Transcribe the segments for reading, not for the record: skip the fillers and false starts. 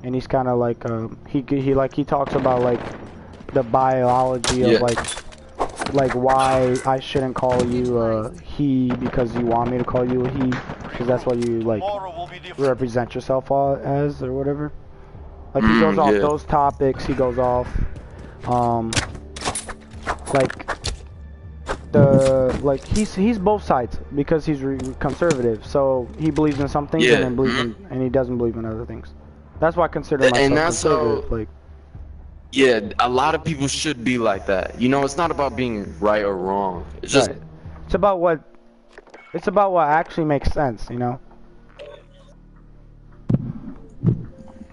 and he's kind of like he talks about like the biology of like why I shouldn't call you he because you want me to call you a he because that's what you like represent yourself as or whatever. Like he goes off those topics. He goes off like he's both sides because he's conservative. So he believes in some things and then believes in, and he doesn't believe in other things. That's why I consider myself conservative. Like. Yeah, a lot of people should be like that. You know, it's not about being right or wrong. It's just it's about what actually makes sense, you know?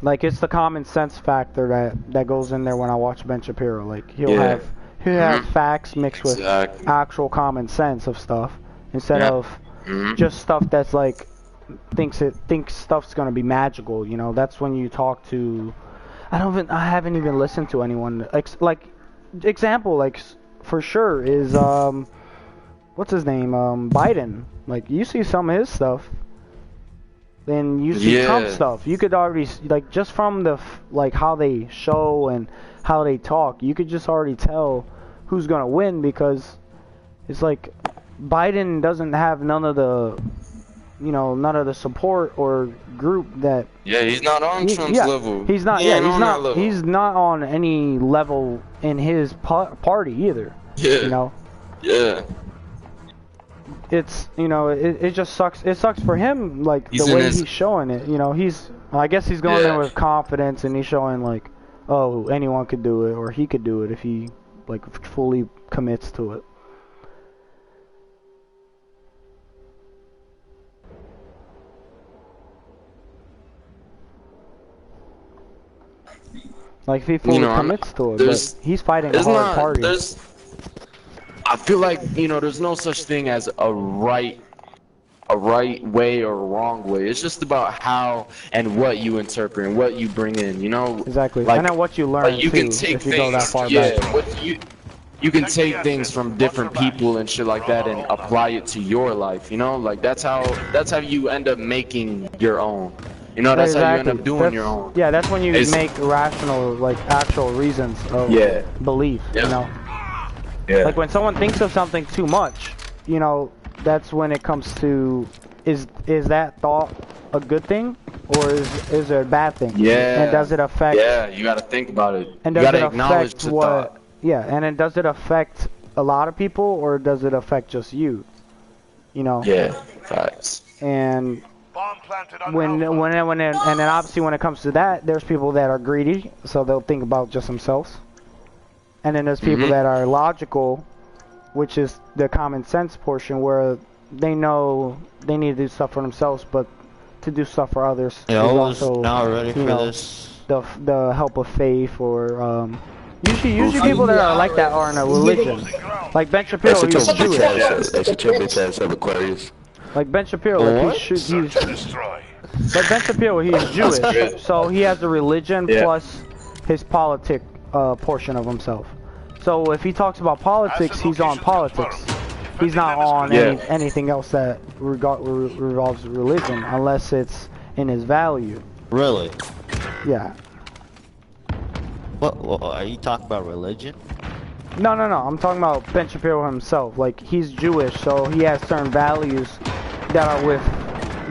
Like it's the common sense factor that goes in there when I watch Ben Shapiro. Like he'll have facts mixed with actual common sense of stuff instead of just stuff that's like thinks stuff's gonna be magical, you know? That's when you talk to I haven't even listened to anyone example like for sure is what's his name Biden. Like you see some of his stuff, then you see Trump stuff. You could already like just from the like how they show and how they talk, you could just already tell who's gonna win because it's like Biden doesn't have none of the support or group that. Yeah, he's not on Trump's level. He's not. He's not on any level in his party either. Yeah. You know. Yeah. It's it just sucks. It sucks for him like the way he's showing it. You know I guess he's going there with confidence and he's showing like, oh, anyone could do it or he could do it if he like fully commits to it. Like if he fully commits to it, but he's fighting a hard party. I feel like there's no such thing as a right way or a wrong way. It's just about how and what you interpret and what you bring in. Exactly. Like, and then what you learn like you too, can take if you things, go that far back. You can take things from different people and shit like that and apply it to your life. Like that's how you end up making your own. That's how you end up doing your own. Yeah, that's when you make rational, like, actual reasons of belief, Yeah. Like, when someone thinks of something too much, that's when it comes to, is that thought a good thing, or is it a bad thing? Yeah. And does it affect... Yeah, you gotta think about it. And you does gotta it acknowledge affect the thought. Yeah, and then does it affect a lot of people, or does it affect just you? Yeah, facts. And... and then obviously when it comes to that, there's people that are greedy, so they'll think about just themselves. And then there's people that are logical, which is the common sense portion, where they know they need to do stuff for themselves, but to do stuff for others is also not ready for this. The help of faith, or usually people that are like that are in a religion. Like Ben Shapiro, he's Jewish. Like Ben Shapiro, like Ben Shapiro, he's Jewish, so he has a religion plus his politic portion of himself. So if he talks about politics, he's on politics. He's not on anything else that revolves religion, unless it's in his value. Really? Yeah. What are you talking about, religion? No. I'm talking about Ben Shapiro himself. Like, he's Jewish, so he has certain values that are with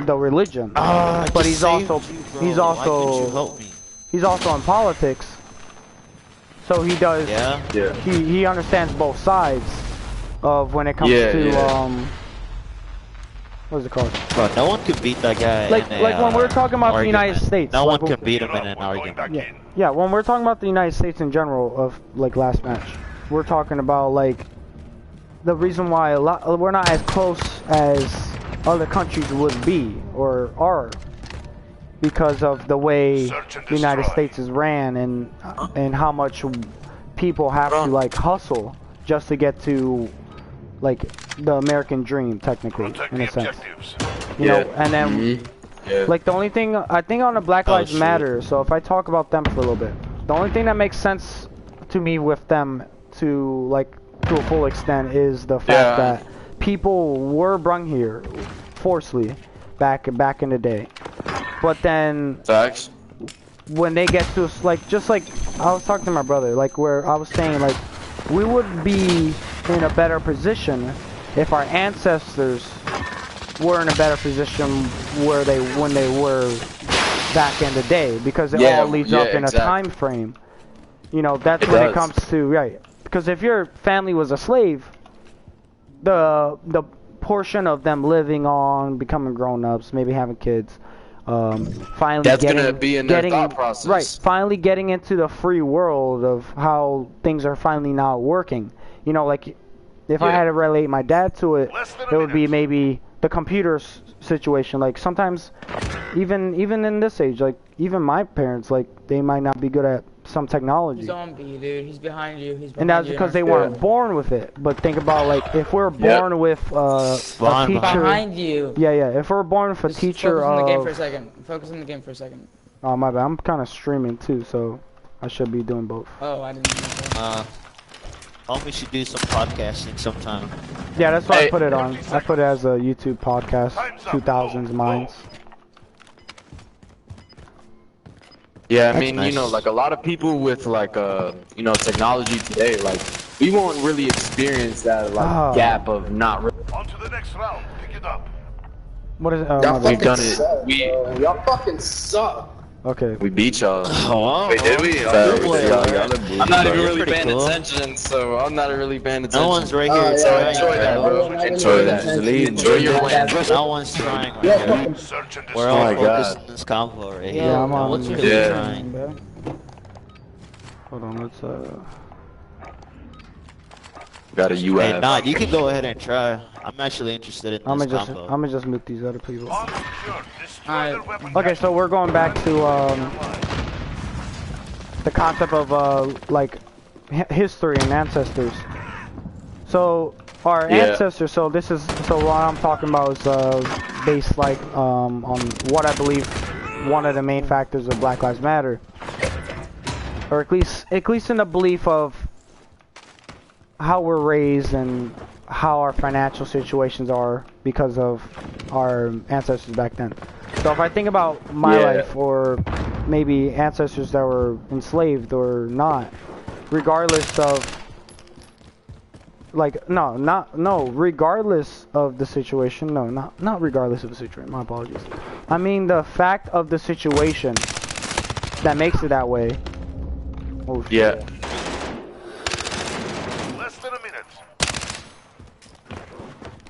the religion. But he's also in politics. So he does. Yeah. He understands both sides of when it comes to what's it called? Bro, no one could beat that guy. Like when we're talking about the United States. No one can beat him in an argument. Yeah. When we're talking about the United States in general, of like last match, we're talking about like the reason why we're not as close as other countries would be or are, because of the way the United States is ran and how much people have to like hustle just to get to like the American dream, technically, in a sense. You know, and then like the only thing I think on the Black Lives Matter, so if I talk about them for a little bit, the only thing that makes sense to me with them to a full extent is the fact that people were brung here forcibly back in the day, but then when they get to like, just like I was talking to my brother, like where I was saying like we would be in a better position if our ancestors were in a better position when they were back in the day, because it all leads up in a time frame. You know, that's when it comes to, right, because if your family was a slave, the portion of them living on, becoming grown-ups, maybe having kids, finally that's gonna be in their thought process. Right, finally getting into the free world of how things are finally now working. You know, like if I had to relate my dad to it, it would be maybe the computer situation. Like sometimes, even in this age, like even my parents, like they might not be good at some technology. He's on B, dude. He's behind you. He's behind you. And that's because they weren't born with it. But think about like if we're born with a teacher behind you. Yeah, if we're born with a teacher focus on the game for a second. Focus on the game for a second. Oh my bad. I'm kind of streaming too, so I should be doing both. Oh, I didn't know. Homie should do some podcasting sometime. Yeah, that's why I put it on. I put it as a YouTube podcast, 2000s minds. Yeah, I mean, you know, like a lot of people with like you know, technology today, like we won't really experience that like gap of not really. On to the next round. Pick it up. What is it? We've done it. Y'all fucking suck. Okay. We beat y'all. Oh, wait, did we? I'm not even really paying attention, so I'm not really paying attention. No one's right here. So enjoy that, bro. Enjoy that. Enjoy your win. No one's trying. We're all focused on this convo right here. Yeah, I'm on. What's really trying? Bro. Hold on, let's Got a UF. Hey, nah, you can go ahead and try. I'm actually interested in this combo. I'm gonna just mute these other people. Alright. Okay, so we're going back to the concept of like history and ancestors. So our ancestors. So what I'm talking about is based like on what I believe one of the main factors of Black Lives Matter, or at least in the belief of how we're raised and how our financial situations are because of our ancestors back then. So if I think about my life, or maybe ancestors that were enslaved or not, regardless of like regardless of the situation, not regardless of the situation, my apologies. I mean the fact of the situation that makes it that way. Oh shit. Yeah.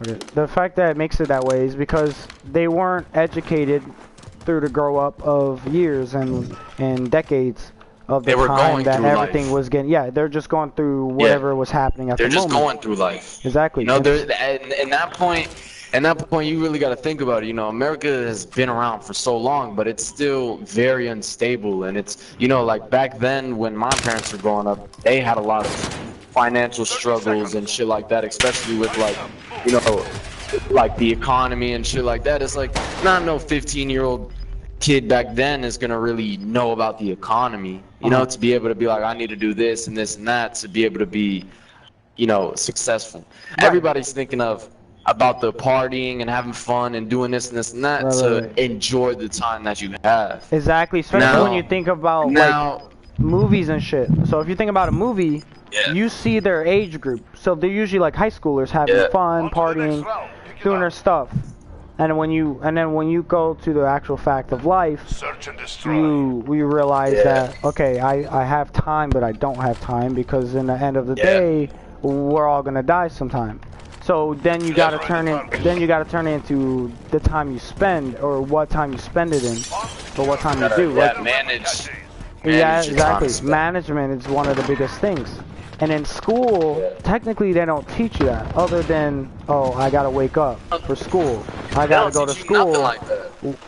Okay. The fact that it makes it that way is because they weren't educated through the grow up of years and decades of the time that everything was getting. Yeah, they're just going through whatever was happening at the moment. They're just going through life. Exactly. You know, in that point, you really got to think about it. You know, America has been around for so long, but it's still very unstable. And it's, you know, like back then when my parents were growing up, they had a lot of financial struggles and shit like that, especially with like, you know, like the economy and shit like that. It's like not no 15-year-old kid back then is gonna really know about the economy, you know, to be able to be like, I need to do this and this and that to be able to be, you know, successful. Right. Everybody's thinking about the partying and having fun and doing this and this and that enjoy the time that you have. Exactly, especially when you think about like movies and shit. So if you think about a movie, you see their age group. So they're usually like high schoolers having fun, partying, doing their stuff. And then when you go to the actual fact of life, you realize that okay, I have time, but I don't have time, because in the end of the day, we're all gonna die sometime. So then you gotta turn it into the time you spend, or what time you spend it in, or what time you do. Like, manage. Yeah, exactly. Management is one of the biggest things. And in school, technically they don't teach you that, other than, oh, I gotta wake up for school. I gotta go to school.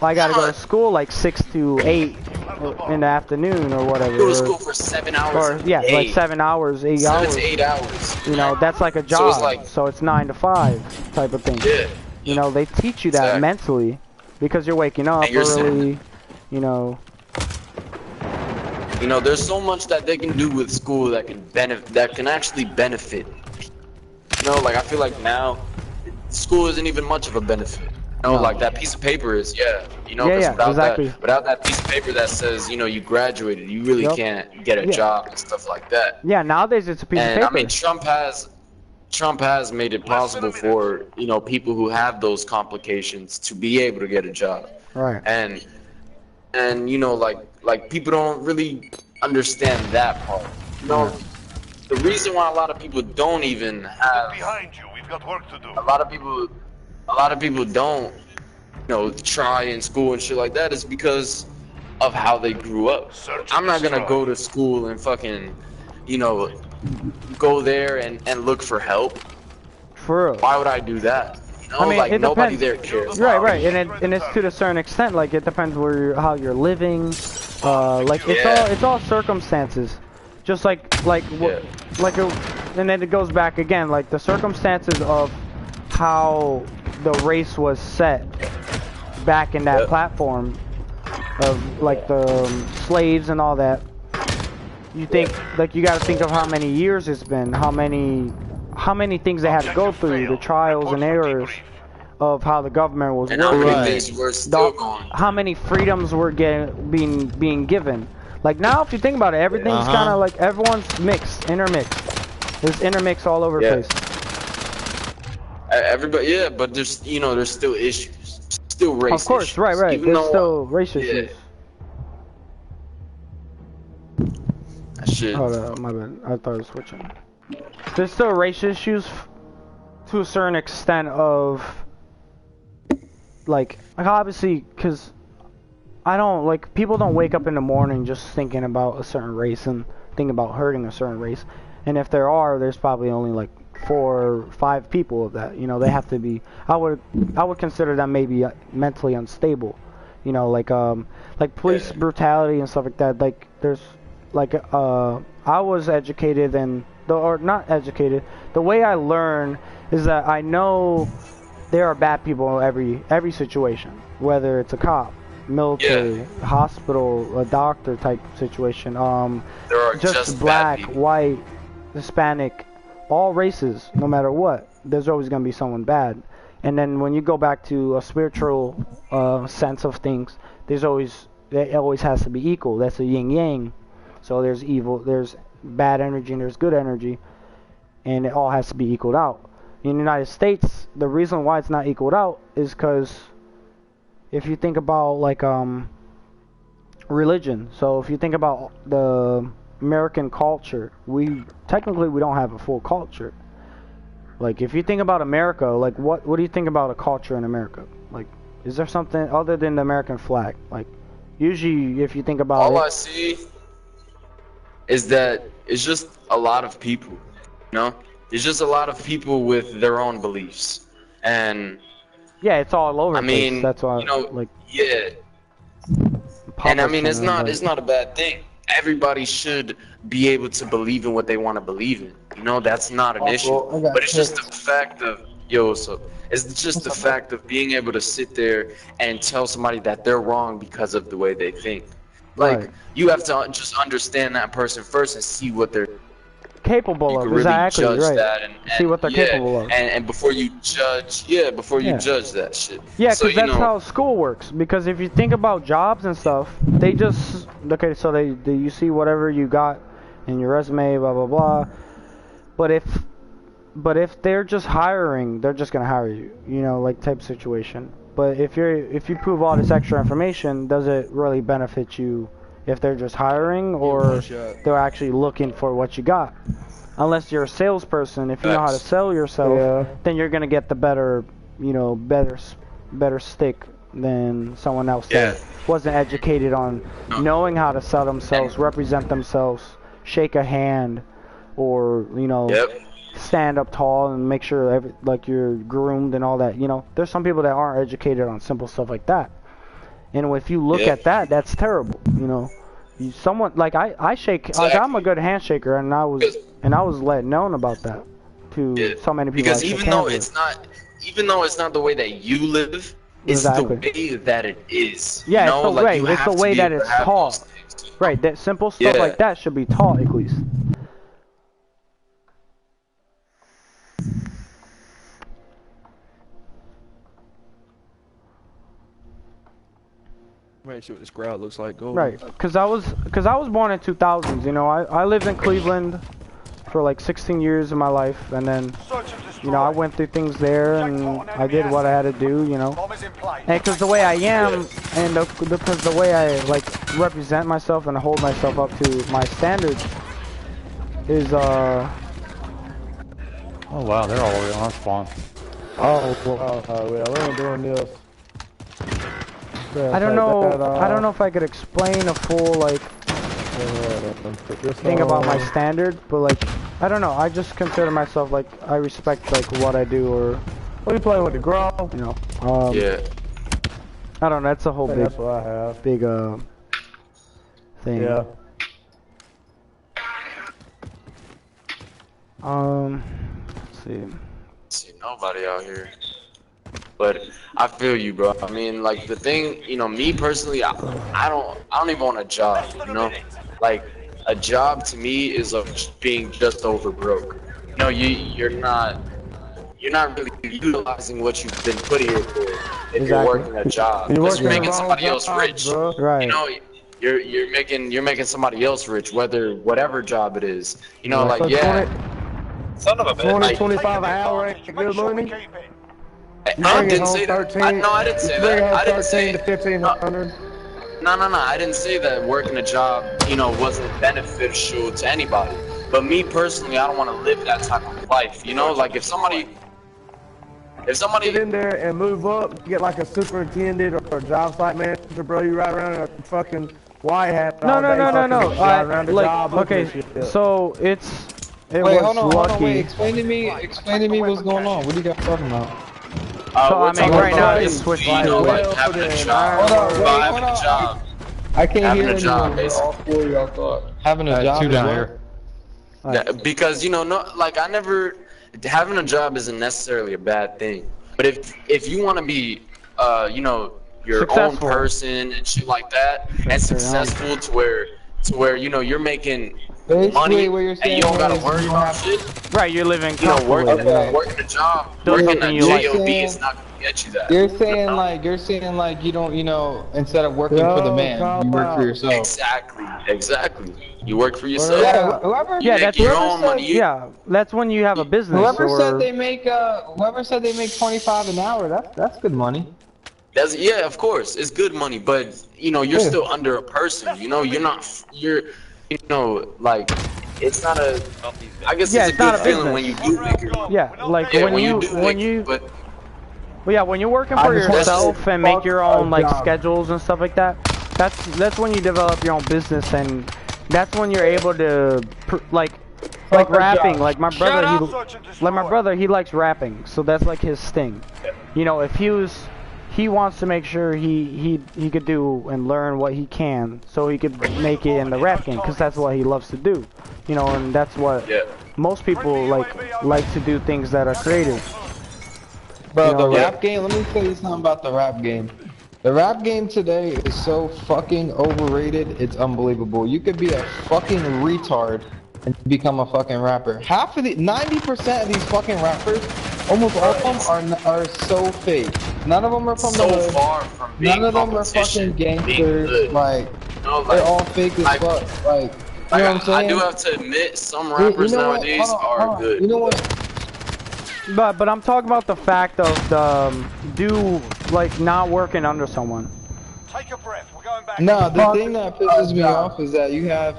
I gotta go to school like 6 to 8 in the afternoon or whatever. Go to school for 7 hours. Or like 7 hours, 8 hours. 7 to 8 hours. You know, that's like a job. So it's 9 to 5 type of thing. Yeah. You know, they teach you that mentally, because you're waking up early. You know. You know, there's so much that they can do with school that can actually benefit. You know, like I feel like now school isn't even much of a benefit. know, like that piece of paper is, you know, because without that piece of paper that says, you know, you graduated, you really can't get a job and stuff like that. Yeah, nowadays it's a piece of paper. And I mean, Trump has made it possible for, you know, people who have those complications to be able to get a job. Right. And you know, like people don't really understand that part. You know, the reason why a lot of people don't even have behind you. We've got work to do. a lot of people don't, you know, try in school and shit like that is because of how they grew up. I'm not gonna go to school and fucking, you know, go there and look for help. For real. Why would I do that? You know, I mean, like it nobody depends. there cares. Right, and it's to a certain extent. Like it depends how you're living. Like it's all circumstances. Just and then it goes back again. Like the circumstances of how the race was set back in that platform of like the slaves and all that. You think like you got to think of how many years it's been, how many things they had to go through, the trials and errors of how the government was working, how many freedoms were being given. Like now, if you think about it, everything's kind of like everyone's intermixed. There's intermix all over the place. Everybody, but there's there's still issues, still race issues. Of course, right. There's still race issues. Shit. Hold on, my bad. I thought I was switching. There's still race issues to a certain extent of like obviously because I don't like people don't wake up in the morning just thinking about a certain race and thinking about hurting a certain race, and if there's probably only like 4 or 5 people of that. You know, they have to be. I would consider them maybe mentally unstable. You know, like police brutality and stuff like that. Like there's like I was educated or not educated. The way I learn is that I know there are bad people in every situation, whether it's a cop, military, hospital, a doctor type situation. There are just black, white, Hispanic, all races, no matter what. There's always gonna be someone bad. And then when you go back to a spiritual sense of things, it always has to be equal. That's a yin yang. So there's evil, there's bad energy, and there's good energy, and it all has to be equaled out. In the United States, the reason why it's not equaled out is because if you think about like religion, so if you think about the American culture, we don't have a full culture. Like if you think about America, like what do you think about a culture in America? Like is there something other than the American flag? Like usually if you think about all I see is that it's just a lot of people, you know? It's just a lot of people with their own beliefs. And yeah, it's all over. I mean, that's why, you know, like and I mean, it's not a bad thing. Everybody should be able to believe in what they want to believe in. You know, that's not an issue. But it's just the fact of it's just the fact of being able to sit there and tell somebody that they're wrong because of the way they think. Like you have to just understand that person first and see what they're capable of. Really judge that and see what they're capable of. And before you judge, judge that shit. Yeah, because that's how school works. Because if you think about jobs and stuff, they just so you see whatever you got in your resume, blah blah blah. But if they're just hiring, they're just gonna hire you. You know, like type situation. But if you prove all this extra information, does it really benefit you if they're just hiring or they're actually looking for what you got? Unless you're a salesperson, if you know how to sell yourself, then you're gonna get the better stick than someone else that wasn't educated on knowing how to sell themselves, represent themselves, shake a hand, or stand up tall and make sure like you're groomed and all that. You know, there's some people that aren't educated on simple stuff like that, and if you look at that, that's terrible. You know, someone like I shake. Like, I'm a good handshaker, and I was let known about that to so many people. Because even though it's not the way that you live, it's the way that it is. Yeah, it's the way that it's taught. Right, that simple stuff like that should be taught at least. Let me see what this crowd looks like. Go. Right, cause I was born in 2000s. You know, I lived in Cleveland for like 16 years of my life, and then, you know, I went through things there, and I did what I had to do. You know, and cause the way I am, and because the way I like represent myself and hold myself up to my standards is Oh wow, they're all the way on spawn. Oh wow, yeah, we ain't doing this. I don't know if I could explain a full like thing about my standard, but like I don't know. I just consider myself like I respect like what I do, or what are you playing with, the grow? You know. Yeah. I don't know. That's a whole big, that's what I have. Big thing. Yeah. Let's see. See nobody out here. But I feel you, bro. I mean, like the thing, you know, me personally, I don't even want a job, you know? Like a job to me is like being just over broke. You know, you're not really utilizing what you've been put here for if you're working a job. Because you're making somebody else rich. Right. You know, you're making somebody else rich, whatever job it is. You know, like son of a bitch. 25 an hour ain't good money. I didn't say that. I didn't say that. I didn't say to 1500. No. I didn't say that working a job, you know, wasn't beneficial to anybody. But me personally, I don't want to live that type of life. You know, like if somebody get in there and move up, get like a superintendent or a job site manager, bro, you ride around in a fucking white hat. No. Like, okay, so it wait, was hold on, lucky. wait. Explain to me what's going on. What are you guys talking about? So I mean, right now it's switched to like having a job. Having a job. I can't hear a job, all four of y'all thought. Having a job two down here. Yeah, because you know, having a job isn't necessarily a bad thing. But if you want to be, you know, your successful. own person and shit like that, and successful to where you know you're making money and you don't gotta worry about shit. Right, you're living comfortably. comfortably. Working a job, working a job is not gonna get you that. You're saying like you don't, you know, instead of working for the man, you work for yourself. Exactly. You work for yourself. Yeah, whoever. Yeah, that's your own money. Yeah, that's when you have a business. Whoever said they make 25 an hour, that's good money. Yeah, of course, it's good money, but you know, you're still under a person. You know, you know, like it's not a. I guess it's a good feeling when you do make it. Yeah, like when you. Well, yeah, when you're working for yourself and make your own like schedules and stuff like that, that's when you develop your own business, and that's when you're able to like rapping. Like my brother, he likes rapping, so that's like his thing. You know, if he wants to make sure he could do and learn what he can, so he could make it in the rap game, because that's what he loves to do. You know, and that's what most people like to do, things that are creative. Bro, you know, the rap game, let me tell you something about the rap game. The rap game today is so fucking overrated, it's unbelievable. You could be a fucking retard and become a fucking rapper. 90% of these fucking rappers, almost all of them are so fake. None of them are from the hood. Far from being none of them are fucking gangsters. Like, they're all fake as fuck. Like, you know what I'm saying? I do have to admit, some rappers nowadays are good. You know what? But I'm talking about the fact of like not working under someone. Take a breath. We're going back. No, the thing that pisses me off is that you have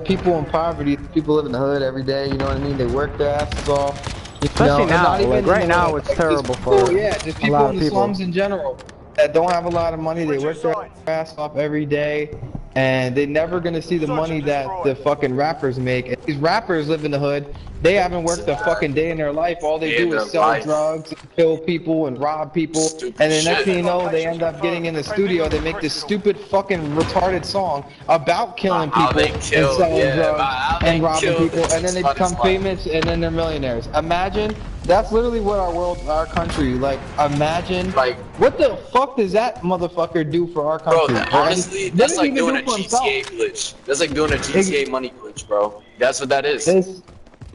people in poverty, people live in the hood every day, you know what I mean? They work their asses off. Especially now, like right now it's terrible for just people in the slums in general that don't have a lot of money. They work their ass off every day, and they're never gonna see the money that the fucking rappers make. And these rappers live in the hood. They haven't worked a fucking day in their life. All they do is sell drugs, and kill people, and rob people. And then next thing you know, they end up getting in the studio. They make this stupid fucking retarded song about killing people and selling drugs and robbing people. And then they become famous, and then they're millionaires. Imagine, that's literally what our country, like, imagine, like, what the fuck does that motherfucker do for our country? Bro, honestly, that's like doing a GTA glitch. That's like doing a GTA money glitch, bro. That's what that is.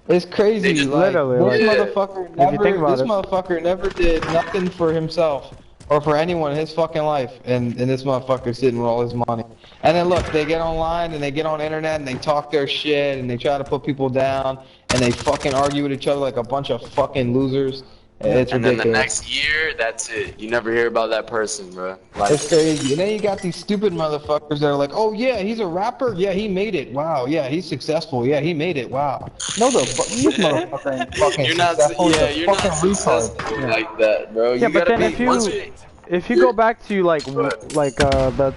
It's crazy. Like, literally, this motherfucker never did nothing for himself or for anyone in his fucking life, and this motherfucker's sitting with all his money. And then look, they get online and they get on the internet and they talk their shit and they try to put people down and they fucking argue with each other like a bunch of fucking losers. It's and ridiculous. then the next year, that's it. You never hear about that person, bro. Like, it's crazy. And then you got these stupid motherfuckers that are like, oh yeah, he's a rapper. Yeah, he made it. Wow. Yeah, he's successful. Yeah, he made it. Wow. No, this motherfucker ain't fucking you're not, successful. yeah, you're not successful like that, bro. Yeah, you but gotta then be, if you go back to the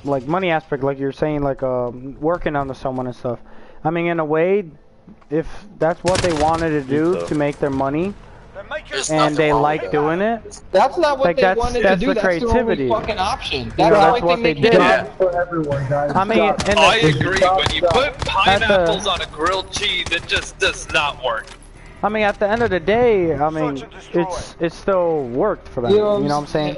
like money aspect, like you're saying, like working under someone and stuff. I mean, in a way, if that's what they wanted to do to make their money, and they like doing it, that's not what like they wanted to do. That's the creativity. Their only fucking option. That's you know, the that's only what thing they they did. can do. For everyone, guys. I mean, I agree. When you put pineapples on a grilled cheese, it just does not work. I mean, at the end of the day, I mean, it still worked for them. You know what I'm saying?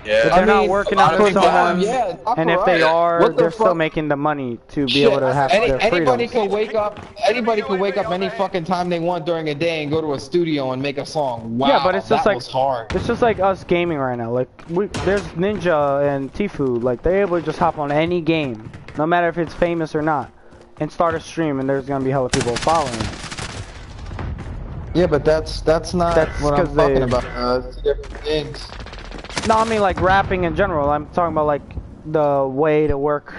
Yeah. If they're not working under someone, yeah, and if they are, they're still making the money to be able to have their freedom. Anybody can wake up any fucking time they want during a day and go to a studio and make a song. Wow, yeah, but it's just that like was hard. It's just like us gaming right now. Like there's Ninja and Tfue, like they're able to just hop on any game, no matter if it's famous or not, and start a stream, and there's gonna be hella people following it. Yeah, but that's not what I'm talking about. It's different things. No, I mean like rapping in general. I'm talking about like the way to work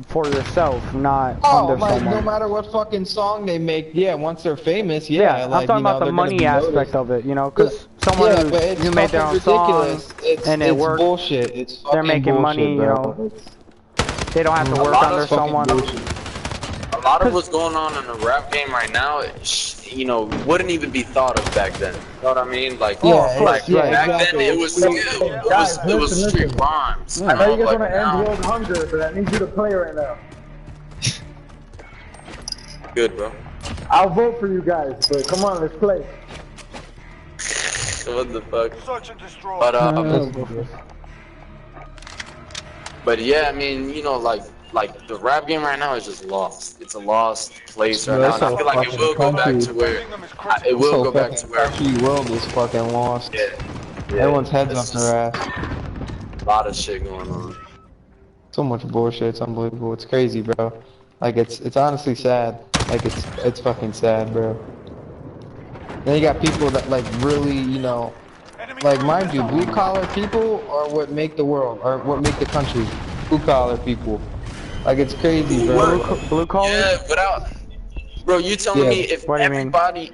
for yourself, not under like someone. no matter what fucking song they make, yeah, once they're famous, Yeah, like, I'm talking about the money aspect of it, you know, because someone who made their own song and it worked, bullshit. It's they're making bullshit, money, bro. You know, they don't have to work under someone. A lot of what's going on in the rap game right now, you know, wouldn't even be thought of back then. You know what I mean? Like, back then it was street rhymes. I know you guys want to end world hunger, but I need you to play right now. Good, bro. I'll vote for you guys, but come on, let's play. What the fuck? Search and destroy. But yeah, I mean, you know, like the rap game right now is just lost. It's a lost place right now. And I feel like it will go back to where The world is fucking lost. Yeah. Everyone's heads off their ass. A lot of shit going on. So much bullshit. It's unbelievable. It's crazy, bro. Like it's honestly sad. Like it's fucking sad, bro. Then you got people that like really, you know, like mind you, blue collar people are what make the world, or what make the country. Blue collar people. Like it's crazy, bro. Blue collar? Yeah, without, bro, you telling me if everybody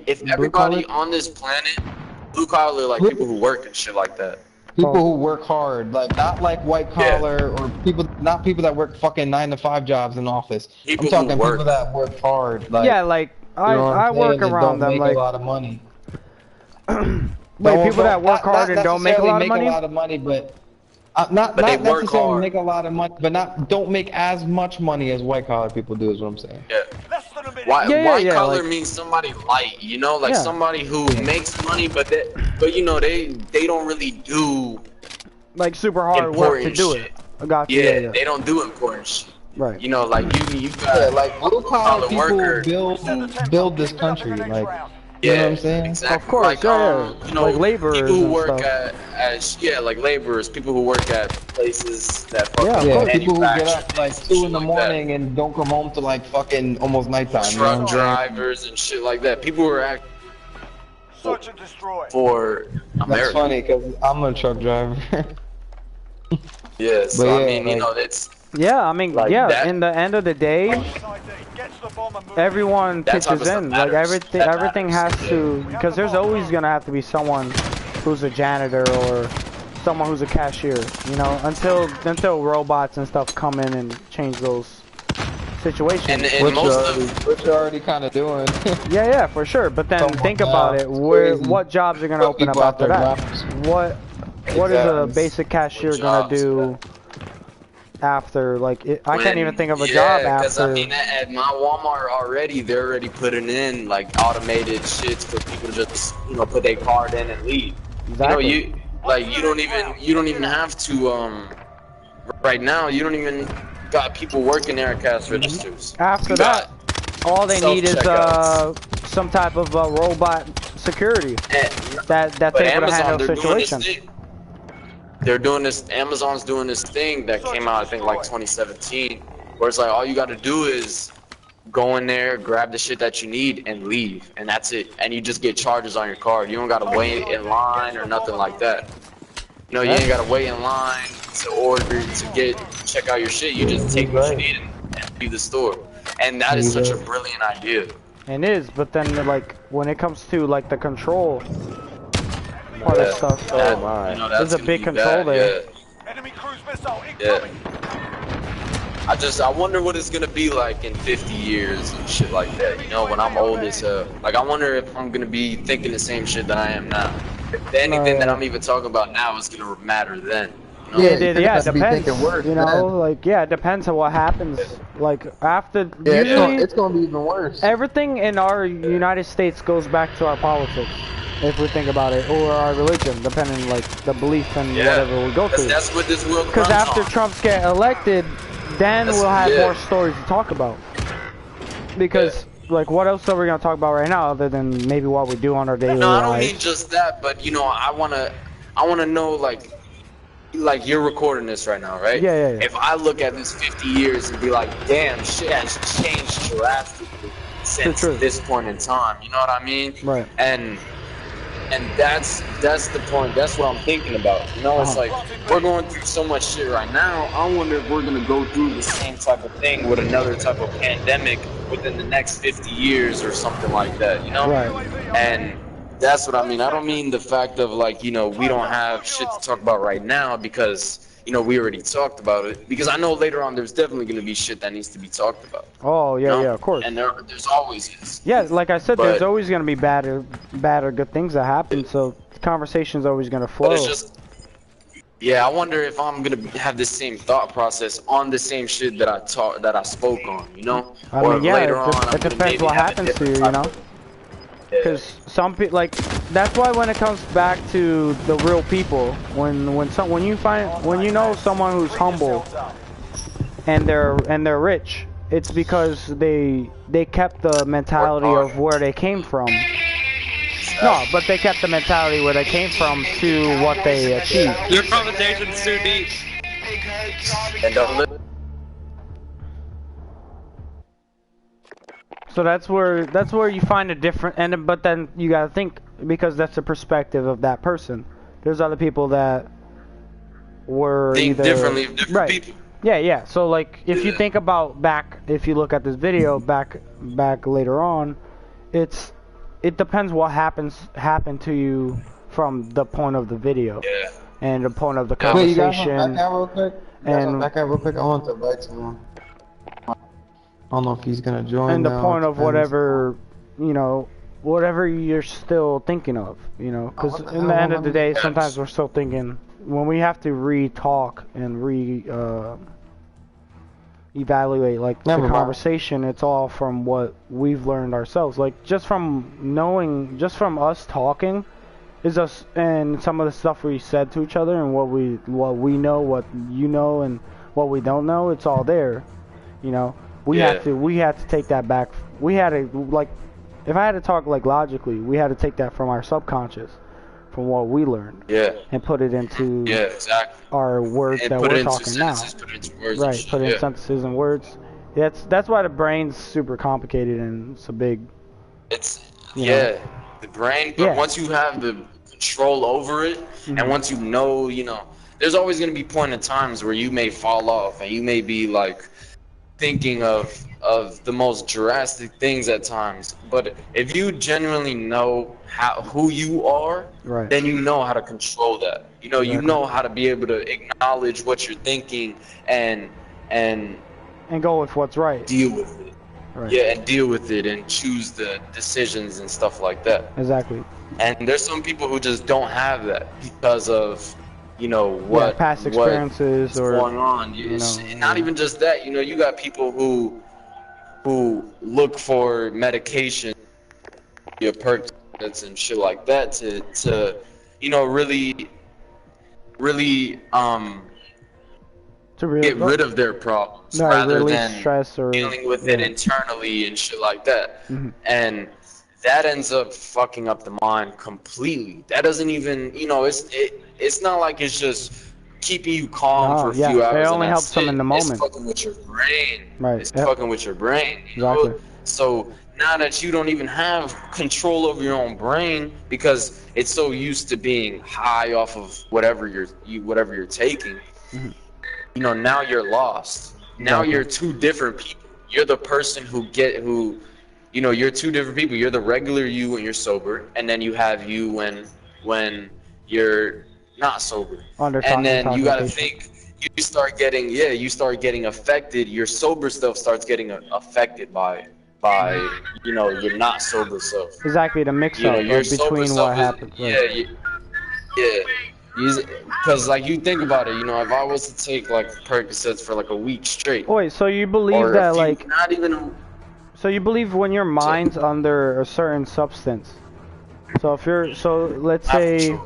on this planet, blue collar, like people who work and shit like that. People who work hard, like not like white collar or not people that work fucking 9-to-5 jobs in office. I'm talking people that work hard. Like, yeah, like I work around them, like a lot of money. Like people that work hard and don't make a lot of money. But not necessarily make a lot of money, but don't make as much money as white collar people do. Is what I'm saying. Yeah. White collar means somebody light, you know, like somebody who makes money, but you know they don't really do like super hard work to do it. I got you. Yeah, they don't do important shit. Right. You know, like you got like blue collar people build this country, like. You know what I'm saying? Exactly. Of course, like, you know, like laborers people who work stuff. like laborers, people who work at places that fucking people who get up like 2 in the morning and don't come home till like fucking almost nighttime. Truck drivers and shit like that. People who are actually search and destroy for America. That's funny because I'm a truck driver. Yeah, so I mean, you know, it's. Yeah, I mean, like in the end of the day, everyone pitches in. Like everything has to, because there's always gonna have to be someone who's a janitor or someone who's a cashier. You know, until robots and stuff come in and change those situations. And which you're already kind of doing. yeah, for sure. But then think about it. What jobs are gonna open up after that? What is a basic cashier gonna do? After, like, I can't even think of a job after. Because I mean, at my Walmart already, they're already putting in like automated shits for people to just, you know, put their card in and leave. Exactly. You know, you don't even have to. Right now, you don't even got people working there at cash registers. After that, all they need is some type of robot security that's able to handle the situation. they're doing this. Amazon's doing this thing that came out, I think, like 2017, where it's like all you got to do is go in there, grab the shit that you need, and leave, and that's it. And you just get charges on your card. You don't gotta wait in line or nothing like that. You know, you ain't gotta wait in line to order check out your shit. You just take what you need and leave the store. And that is such a brilliant idea. It is, but then like when it comes to like the control part of stuff, You know, there's a big control there. Enemy cruise missile incoming. I wonder what it's gonna be like in 50 years and shit like that. You know, when I'm old as hell. Like, I wonder if I'm gonna be thinking the same shit that I am now. If anything that I'm even talking about now is gonna matter then. You know? Yeah, it depends. You know, like it depends on what happens. Like after, usually it's gonna be even worse. Everything in our United States goes back to our politics, if we think about it, or our religion, depending like the belief and whatever we go through. That's what this world. Because after Trump's get elected, then we'll have more stories to talk about. Because like, what else are we gonna talk about right now other than maybe what we do on our daily lives? No, I don't mean just that, but you know, I wanna know like you're recording this right now, right? Yeah. If I look at this 50 years and be like, damn, shit has changed drastically since this point in time. You know what I mean? Right. And that's the point. That's what I'm thinking about. You know, it's like we're going through so much shit right now. I wonder if we're gonna go through the same type of thing with another type of pandemic within the next 50 years or something like that. You know? Right. And that's what I mean. I don't mean the fact of like, you know, we don't have shit to talk about right now because, you know, we already talked about it. Because I know later on there's definitely going to be shit that needs to be talked about. Oh, yeah, you know? of course. And there's always is. Yeah, like I said, there's always going to be bad or good things that happen, so the conversation's always going to flow. But it's just, yeah, I wonder if I'm going to have the same thought process on the same shit that I spoke on, you know? I mean, yeah, it depends what happens to you, you know? Because some people, like, that's why when it comes back to the real people, when you know someone who's humble and they're rich, it's because they kept the mentality of where they came from. No, but they kept the mentality where they came from to what they achieved. Your conversation's too deep. And don't live. So that's where you find a different, but then you gotta think, because that's the perspective of that person. There's other people that were think either differently of different people. Yeah. So like, if you think about if you look at this video back later on, it depends what happened to you from the point of the video and the point of the conversation. Wait, you guys want back out real quick? I want to invite someone. I don't know if he's gonna join. And the point of whatever, you know, whatever you're still thinking of, you know, because in the end of the day, sometimes we're still thinking, when we have to re-talk and evaluate like the conversation, it's all from what we've learned ourselves. Like just from us talking, is us and some of the stuff we said to each other and what we know, what you know, and what we don't know. It's all there, you know. We had to take that back. We had to, like, if I had to talk like logically, we had to take that from our subconscious, from what we learned, and put it into our words that we're talking now. Put it in sentences and words. That's why the brain's super complicated and it's a big. The brain. But once you have the control over it, and once you know, there's always gonna be point in times where you may fall off and you may be like thinking of the most drastic things at times, but if you genuinely know who you are, then you know how to control that. You know how to be able to acknowledge what you're thinking and go with what's right. Deal with it. And deal with it and choose the decisions and stuff like that. Exactly. And there's some people who just don't have that because of what past experiences or going on. Not even just that. You got people who look for medication, Percocets and shit like that to really get rid of their problems rather than stress or dealing with it internally and shit like that. And that ends up fucking up the mind completely. That doesn't even, it's not like it's just keeping you calm for a yeah, few hours. it only and helps them in the moment. It's fucking with your brain. Right. It's fucking with your brain. You know? So now that you don't even have control over your own brain because it's so used to being high off of whatever you're taking, you know, now you're lost. Now you're two different people. You're the person you know, you're two different people. You're the regular you when you're sober, and then you have you when you're not sober. And then you gotta think, you start getting affected. Your sober stuff starts getting affected by you know, your not sober self. Exactly, the mix up between what happened. Because like you think about it, you know, if I was to take like Percocets for like a week straight. Wait, so you believe that like not even. So you believe when your mind's under a certain substance. So if you're let's say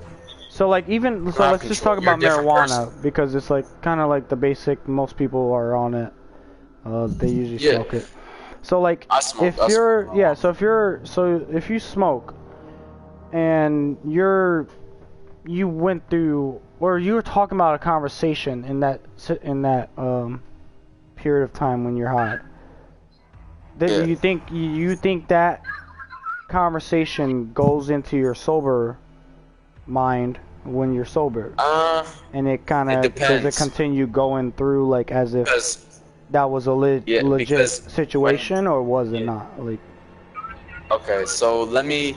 like even let's just talk about marijuana because it's like kind of like the basic, most people are on it. They usually smoke it. So like if you smoke and you went through, or you were talking about a conversation in that period of time when you're high, then you think that conversation goes into your sober mind when you're sober, and it kind of does it continue going through like as if that was a legit situation, or was it not? Like, okay, so let me,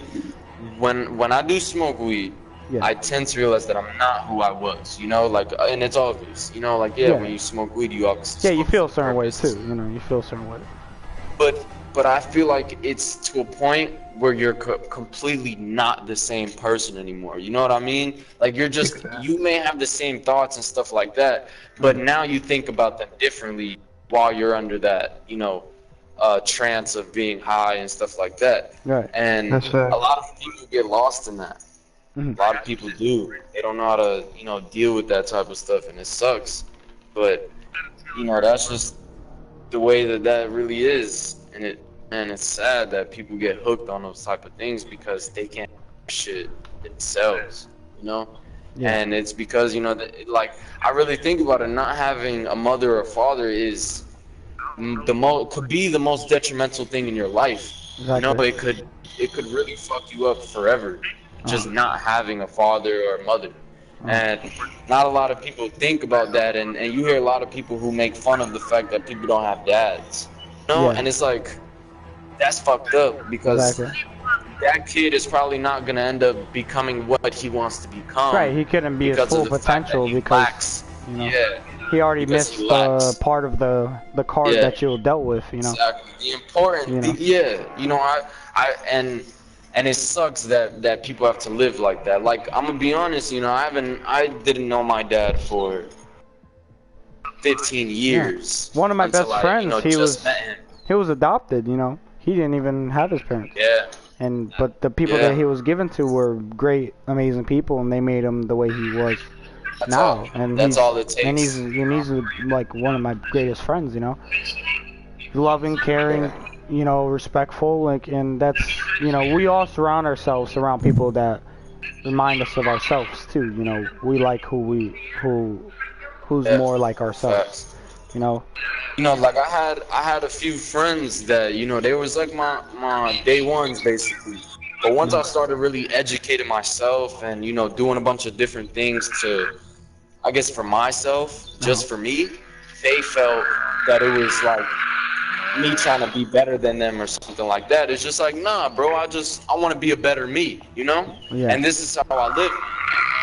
when I do smoke weed, I tend to realize that I'm not who I was, you know, like, and it's obvious, you know, like, when you smoke weed, you obviously you feel a certain way too, you know, you feel a certain way. But I feel like it's to a point where you're completely not the same person anymore. You know what I mean? Like you're just, you may have the same thoughts and stuff like that, but now you think about them differently while you're under that, you know, trance of being high and stuff like that. Right. And a lot of people get lost in that. A lot of people do. They don't know how to, you know, deal with that type of stuff, and it sucks. But, you know, that's just the way that really is. And it's sad that people get hooked on those type of things because they can't do shit themselves, you know? And it's because, you know, like, I really think about it, not having a mother or father is could be the most detrimental thing in your life. You know, it could really fuck you up forever, just not having a father or a mother. And not a lot of people think about that, and you hear a lot of people who make fun of the fact that people don't have dads. You know? And it's like, that's fucked up, because that kid is probably not going to end up becoming what he wants to become. Right, he couldn't be his full potential because you know, he already missed part of the card that you dealt with, you know. Exactly. The important, you know, and it sucks that people have to live like that. Like, I'm gonna be honest, you know, I didn't know my dad for 15 years. One of my best friends, you know, he was adopted, you know. He didn't even have his parents. But the people that he was given to were great, amazing people, and they made him the way he was now. And that's all it takes. And he's like one of my greatest friends, you know. Loving, caring, you know, respectful, like, and that's, you know, we all surround ourselves around people that remind us of ourselves too. You know, we like who's more like ourselves. You know, like I had a few friends that, you know, they was like my day ones basically. But once I started really educating myself and, you know, doing a bunch of different things to, I guess, for myself, just for me, they felt that it was like me trying to be better than them or something like that. It's just like, nah, bro, I want to be a better me, you know? And this is how I live.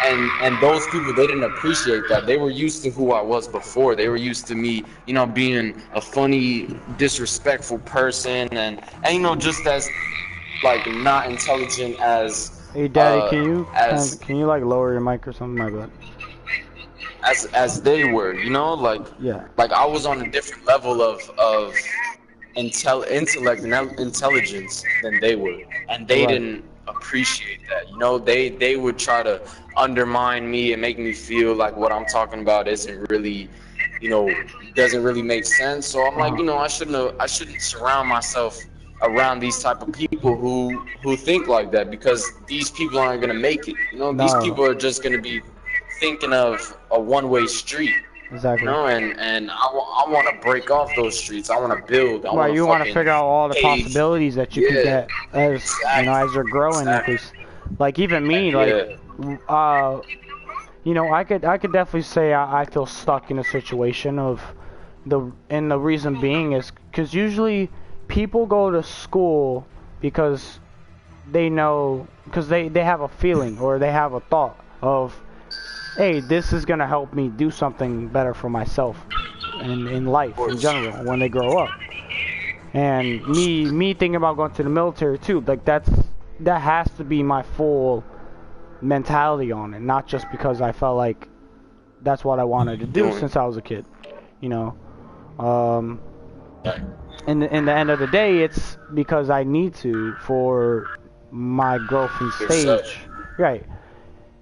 And those people, they didn't appreciate that. They were used to who I was before. They were used to me, you know, being a funny, disrespectful person, and you know, just as like not intelligent as. Hey, Daddy, can you like lower your mic or something like that? As they were, you know, like like I was on a different level of intellect and intelligence than they were, and they didn't appreciate that. You know, they would try to undermine me and make me feel like what I'm talking about isn't really, you know, doesn't really make sense. So I'm like, you know, I shouldn't surround myself around these type of people who think like that, because these people aren't gonna make it. You know, these people are just gonna be thinking of a one-way street. Exactly. You know, and I want to break off those streets. I want to build. Right, you want to figure out all the possibilities that you can get as you know as you're growing. Because, like even me, like you know, I could definitely say I feel stuck in a situation of the reason being is because usually people go to school because they know because they have a feeling or they have a thought of, hey, this is gonna help me do something better for myself and in life in general when they grow up. And me thinking about going to the military too, like that has to be my full mentality on it, not just because I felt like that's what I wanted to do since I was a kid, you know. In the end of the day, it's because I need to for my growth and stage, right?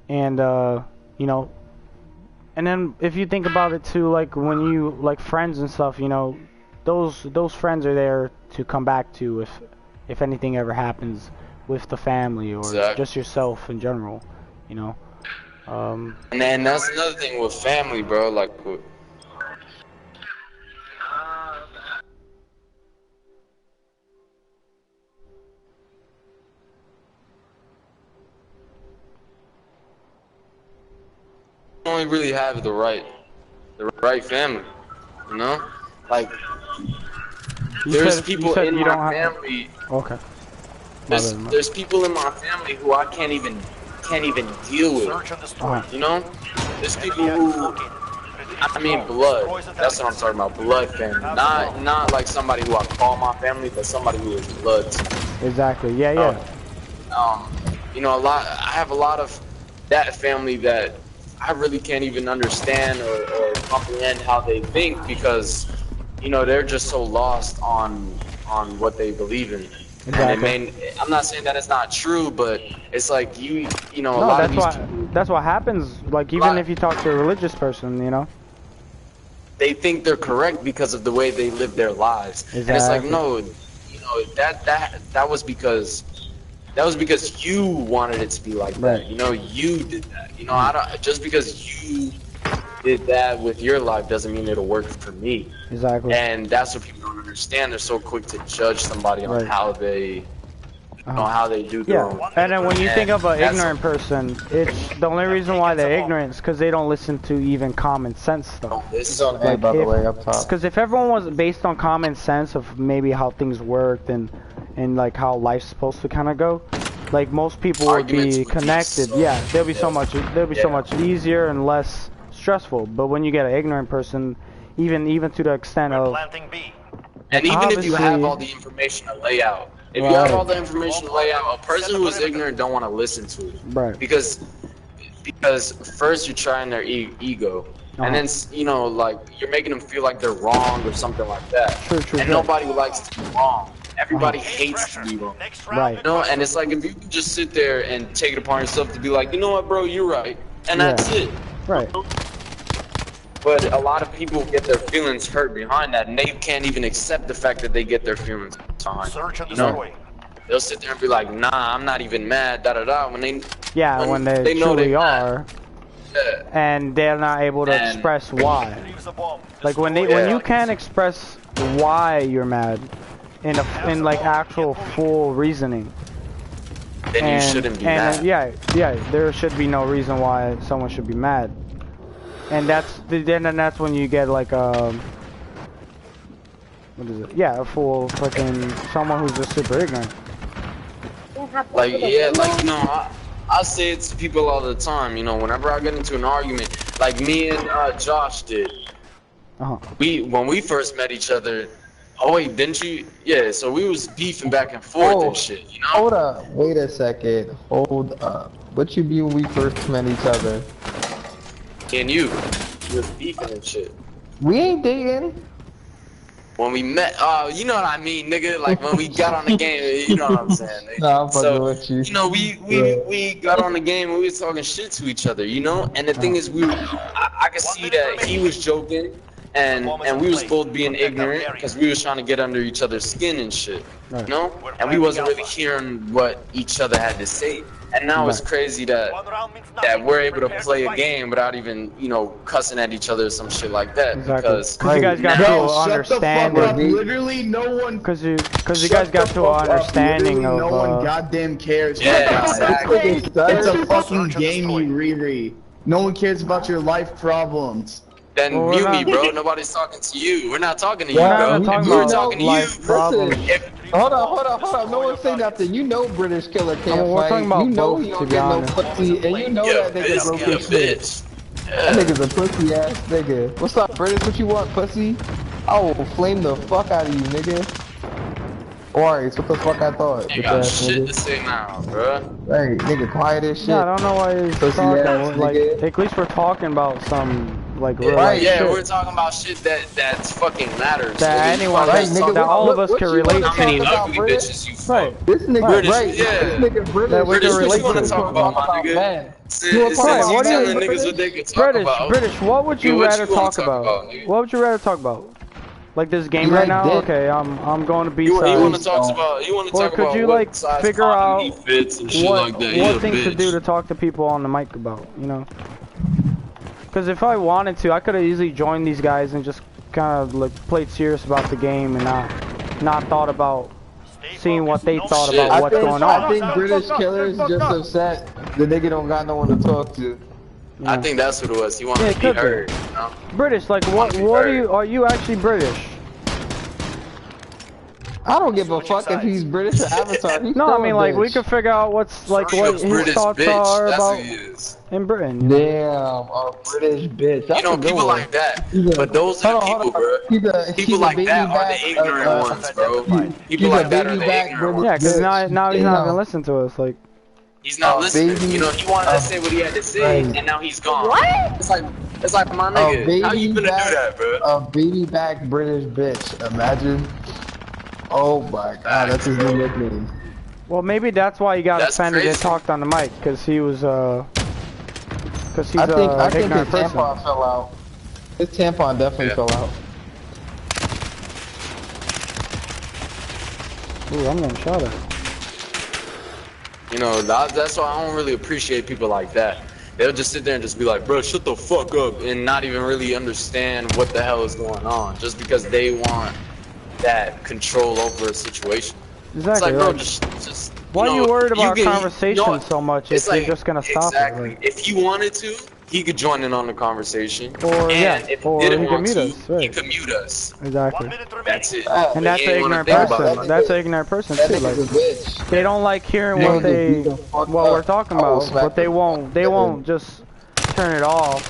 And you know, and then if you think about it too, like when you like friends and stuff, you know, those friends are there to come back to if anything ever happens with the family or just yourself in general, you know. And then that's another thing with family, bro. Like, you only really have the right family, you know. Like, there's people in my family. Okay. There's people in my family who I can't even deal with. You know, there's people who, I mean, blood. That's what I'm talking about. Blood family, not like somebody who I call my family, but somebody who is blood. Exactly. Yeah. You know, I have a lot of that family that I really can't even understand or comprehend how they think because, you know, they're just so lost on what they believe in. Exactly. And I'm not saying that it's not true, but it's like you know, no, that's what happens. Like even if you talk to a religious person, you know, they think they're correct because of the way they live their lives. Exactly. And it's like, no, you know, that was because you wanted it to be like that. You know, you did that. You know, just because you did that with your life doesn't mean it'll work for me. Exactly. And that's what people don't understand. They're so quick to judge somebody on how they, you know, how they do their own. And then when you think of an ignorant person, it's the only reason why they're ignorant is because they don't listen to even common sense stuff. This is on A, by the way, up top. Because if everyone was based on common sense of maybe how things worked and like how life's supposed to kind of go, like most people would be connected. Yeah, they'll be so much easier and less stressful. But when you get an ignorant person, even to the extent of, and even if you have all the information to lay out, if you have all the information to lay out, a person who is ignorant don't want to listen to it, right? Because first you're trying their ego, and then you know, like you're making them feel like they're wrong or something like that. True. And nobody likes to be wrong. Everybody hates to be wrong. Right. You know, and it's like if you can just sit there and take it upon yourself to be like, you know what, bro, you're right, and that's it. Right. But a lot of people get their feelings hurt behind that, and they can't even accept the fact that they get their feelings behind. You know? They'll sit there and be like, nah, I'm not even mad, da-da-da, when they know they are, and they're not able to express why. Like when you can't express why you're mad in like actual full reasoning, then you shouldn't be mad. Yeah, there should be no reason why someone should be mad. And that's when you get like what is it? Yeah, a full fucking someone who's just super ignorant. Like you know, I say it to people all the time. You know, whenever I get into an argument, like me and Josh did. When we first met each other. Oh wait, didn't you? Yeah, so we was beefing back and forth and shit. You know. Hold up, wait a second. Hold up. What you be when we first met each other? And you was beefing and shit. We ain't dating. When we met, you know what I mean, nigga. Like when we got on the game, you know what I'm saying. Nah, I'm fucking with you. You know, we got on the game and we was talking shit to each other, you know. And the thing is, I could see that he was joking, and we was both being ignorant because we was trying to get under each other's skin and shit, you know. And we wasn't really hearing what each other had to say. And now it's crazy that we're able to play a game without even, you know, cussing at each other or some shit like that. Because you guys got to understand. Literally, no one. Because you guys got to an understanding of. No one goddamn cares. Yeah, exactly. It's a fucking game, you Riri. No one cares about your life problems. Then mute me, bro. Nobody's talking to you. We're not talking to you, bro. We're talking to you. Problems. Hold on. No one say nothing. You know British Killer can't we're talking fight. about You know both, he don't get no pussy, and you know that nigga broke his shit. That nigga's a pussy ass nigga. What's up, British? What you want, pussy? I will flame the fuck out of you, nigga. Alright, what the fuck I thought? You got shit to say now, bro. Hey, nigga, quiet as shit. Yeah, I don't know why he's talking. Like, at least we're talking about some like real life shit. Yeah, we're talking about shit that's fucking matters. That anyone, that all of us can relate to. How many ugly bitches you fuck? This nigga British, British, yeah. this nigga British. That we can relate What you want to talk about, my nigga? Since you telling niggas what they can talk about. British, what would you rather talk about? What would you rather talk about? Like this game right now? Okay, I'm going to B-side. You want to talk about? Or could you like figure out what things to do to talk to people on the mic about? You know? Because if I wanted to, I could have easily joined these guys and just kind of like played serious about the game and not thought about seeing what they thought about what's going on. I think British Killer is just upset the nigga don't got no one to talk to. Yeah. I think that's what it was. He wanted to be heard. You know? British, like what are you actually British? I don't give a fuck if he's British or Avatar. No, I mean like we could figure out what's like what his thoughts are about in Britain. Damn, a British bitch. That's you know, people like that. But those are the people, bro. People like that are the ignorant ones, bro. People like that are the ignorant ones. Yeah, because now he's not gonna listen to us. Like he's not listening. You know, he wanted to say what he had to say, and now he's gone. What? It's like my nigga. How you gonna do that, bro? A baby back British bitch. Imagine. Oh my god, that's his new nickname. Well, maybe that's why he got offended and talked on the mic, because he was I think his tampon fell out. His tampon definitely fell out. Ooh, I'm getting shot at. You know, that's why I don't really appreciate people like that. They'll just sit there and just be like, bro, shut the fuck up, and not even really understand what the hell is going on, just because they want that control over a situation. Exactly. It's like, bro, like, just why are you worried about conversation so much if you're just gonna stop it? Like, if he wanted to, he could join in on the conversation. Or if he didn't want to, right. he could mute us. Exactly. That's it. And that's an ignorant person. That's an ignorant person too. Like, they don't like hearing what we're talking about, but they won't just turn it off.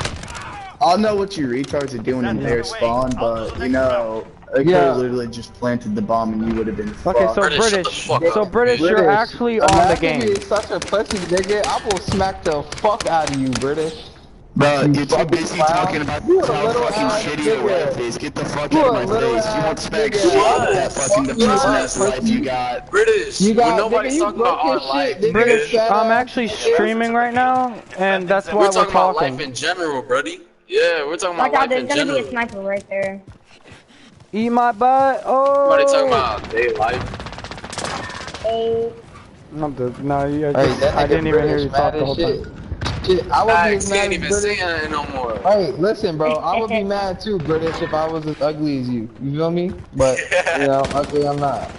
I'll know what you retards are doing in their spawn, but you know. They could have literally just planted the bomb and you would have been fucked. Okay, so British, you're actually on the game. You're such a pussy, nigga. I will smack the fuck out of you, British. Bro, you're too busy talking about how fucking shitty your life is. Get the fuck out of my face. You don't expect shit that fucking depressing life you got. British, when nobody's talking about our life. British, I'm actually streaming right now, and that's why we're talking about life in general, buddy. Yeah, we're talking about life in general. There's gonna be a sniper right there. Eat my butt. Oh. What are you talking about? Day life. I didn't even hear you talk the whole time. Shit, I would be as mad as British. No more. Hey, listen, bro. I would be mad too, British, if I was as ugly as you. You feel me? But you know, ugly I'm not.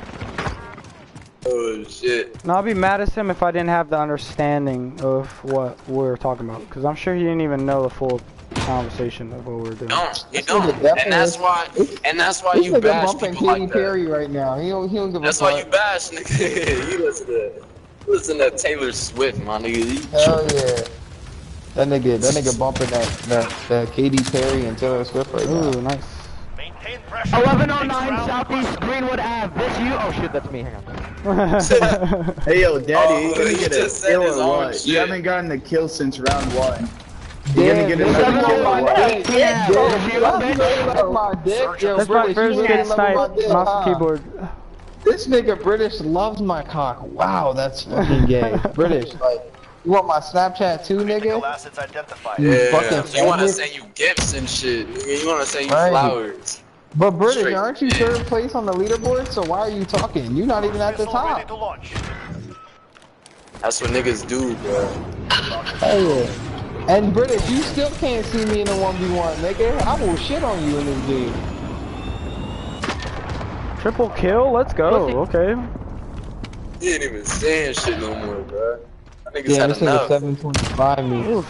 Oh shit. No, I'll be mad at him if I didn't have the understanding of what we're talking about, because I'm sure he didn't even know the full conversation of what we're doing. No, you don't. And that's why you bash people like that. Perry right now. He don't give a fuck. That's why you bash, nigga. You listen to Taylor Swift, my nigga. Hell yeah. That nigga bumping that Katy Perry and Taylor Swift right now. Ooh, nice. 1109 Southeast Greenwood Ave. This you? Oh shit, that's me. Hang on. Hey yo, Daddy, you gonna get a kill or what? You haven't gotten a kill since round 1. You're gonna get another kill or what? That's my first good snipe. Mouse and keyboard. This nigga British loves my cock. Wow, that's fucking gay. British, like, you want my Snapchat too, nigga? Yeah, you wanna send you gifts and shit. You wanna send you flowers. But British, aren't you third place on the leaderboard? So why are you talking? You're not even at the top. That's what niggas do, bro. Oh yeah. And British, you still can't see me in a 1v1, nigga. I will shit on you in this game. Triple kill? Let's go. Okay. He ain't even saying shit no more, bro. That nigga's Yeah, had this enough. nigga 725 me. Oof.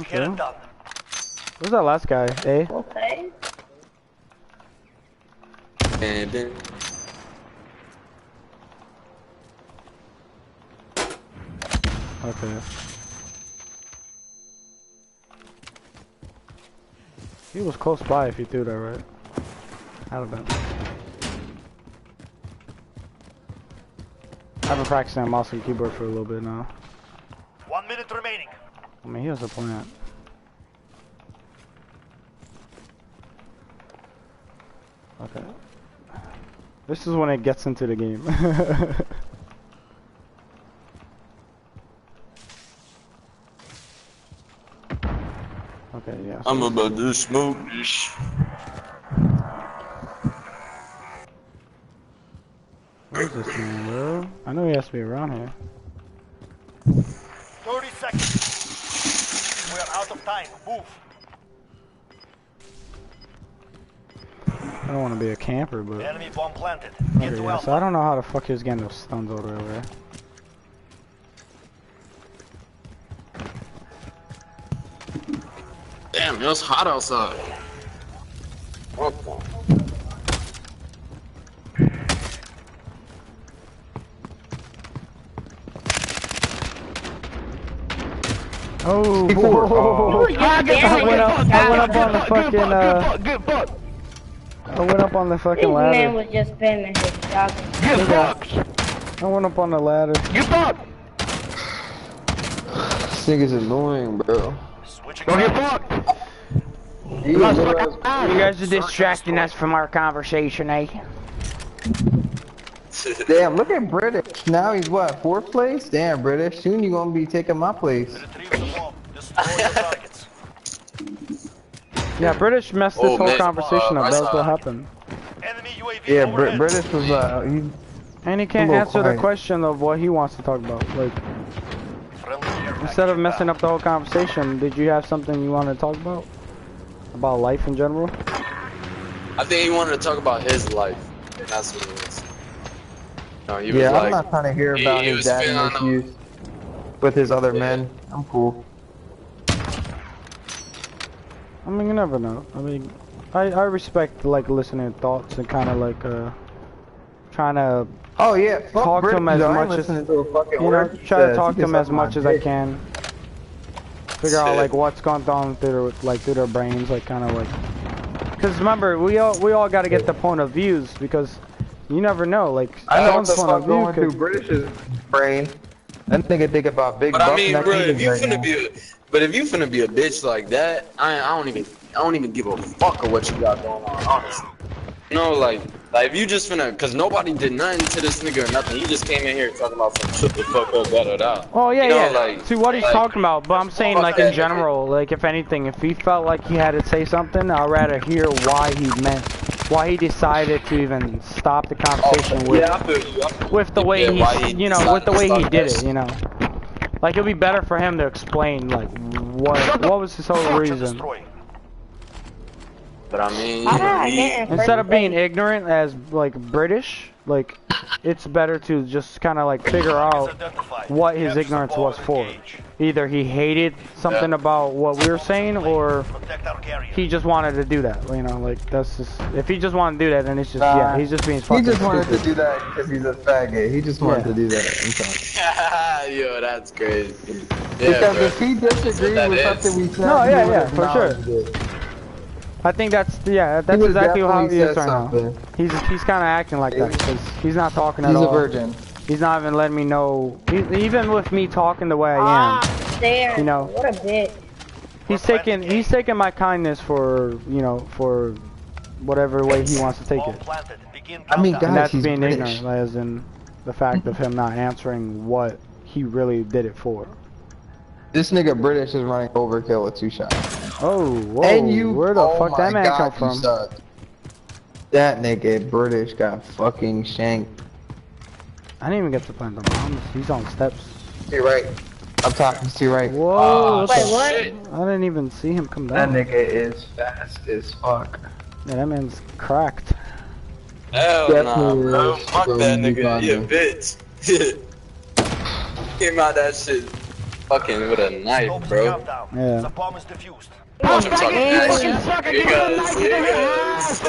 Okay. Where's that last guy? A? Okay. And then. Okay. He was close by if you threw that right. I'd have been. I've been practicing on mouse and keyboard for a little bit now. 1 minute remaining. I mean, he has a plant. Okay. This is when it gets into the game. Okay, yeah. I'm about to smoke this. Where's this man, bro? I know he has to be around here. 30 seconds. We are out of time. Move. I don't want to be a camper, but... Enemy bomb planted. Okay, yeah, so I don't know how the fuck he was getting those stuns over there. Damn, it was hot outside. What the? Oh, I went up on the fucking, I went up on the fucking This ladder. man was just spamming his shotgun. Get fucked! I went up on the ladder. Get fucked! This nigga's annoying, bro. Don't get fucked! You guys are distracting us from our conversation, eh? Damn, look at British. Now he's what, 4th place? Damn, British. Soon you gonna be taking my place. Yeah, British messed this whole conversation up. That's what happened. Yeah, British was and he can't answer the question of what he wants to talk about. Like, instead of messing up the whole conversation, did you have something you wanted to talk about? About life in general? I think he wanted to talk about his life. And that's what it was. No, he was yeah, like, I'm not trying to hear about his dad issues with his other men. I'm cool. I mean, you never know. I mean, I respect like listening to thoughts and kind of like trying to talk to him as much as try to talk to him as much as I can. Figure out like what's going on through their brains, like kind of like. Because remember, we all got to get the point of views because you never know. Like I know what's going through British's brain. That nigga think about big. But I mean, bro, if you finna be a bitch like that, I don't even give a fuck of what you got going on, honestly. You know, like if you just finna, cause nobody did nothing to this nigga or nothing. He just came in here talking about some shut the fuck up, da da da. Oh yeah, you know, yeah. Like, see what he's talking about, but I'm saying like in general, like if anything, if he felt like he had to say something, I'd rather hear why he decided to even stop the conversation with the way with the way he did it, you know. Like it'd be better for him to explain like what was his whole reason. But I mean, instead of being ignorant as like British, like it's better to just kind of like figure out what his ignorance was for. Either he hated something about what we were saying, or he just wanted to do that. You know, like that's just if he just wanted to do that, then it's just he's just being fucking He just wanted stupid. to do that because he's a faggot. He just wanted to do that. I'm sorry. Yo, that's crazy. Because if he disagreed with something we said, no, for sure. I think that's exactly how he is right now. He's kind of acting like that because he's not talking at all. He's a virgin. He's not even letting me know. Even with me talking the way I am, you know. What a bitch. He's taking my kindness for for whatever way he wants to take it. I mean, guys, and that's he's being British. ignorant, as in the fact of him not answering what he really did it for. This nigga British is running overkill with 2 shots. Oh, whoa, And where the fuck that man come from? Suck. That nigga British got fucking shanked. I didn't even get to plant the bombs. He's on steps. To your right. Up top, he's to your right. Whoa, Wait, what? Shit. I didn't even see him come That down. nigga is fast as fuck. Yeah, that man's cracked. Hell nah, bro. is, Fuck bro, that you nigga. got He a him. bitch. Came out that shit fucking with a knife, Stop the bro. countdown. Yeah. The bomb is defused. I'm talking that shit. You guys.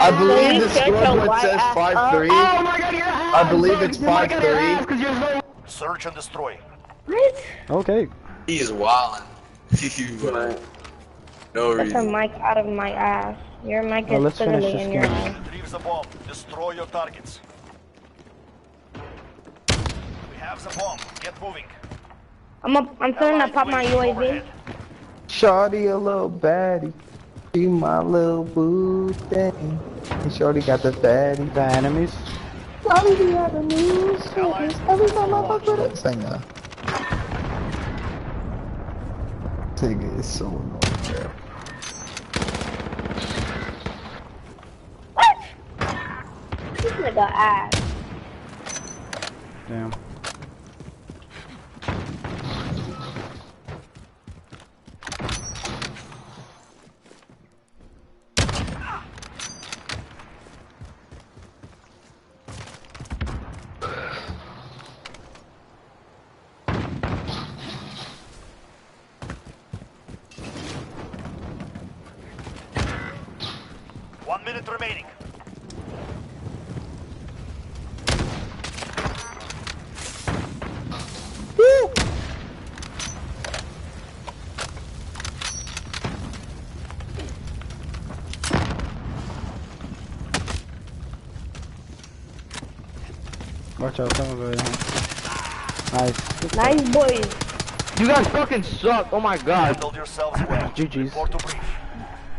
I believe the you shut your scoreboard white says ass 5-3. Oh my god, you're I believe it's 5-3. because you're so... Search and destroy. What? Okay. He's wildin'. Right. No Get your reason. mic out of my ass. Your mic Oh, is let's finish fiddly this in your game. eye. Retrieve the bomb. Destroy your targets. We have the bomb. Get moving. I'm feeling to pop my UAV. Overhead. Shorty a little baddie. She my little boo thing. And Shorty got the fatty. The enemies. Shorty be at the news. Every time I fuck with it. Sing that. Nigga is so annoying, bro. What? This nigga ass. Damn. One minute remaining. Watch out, someone's right here. Nice. Nice boys. You guys fucking suck, oh my god. Handle yourselves well. GG's. Report to brief.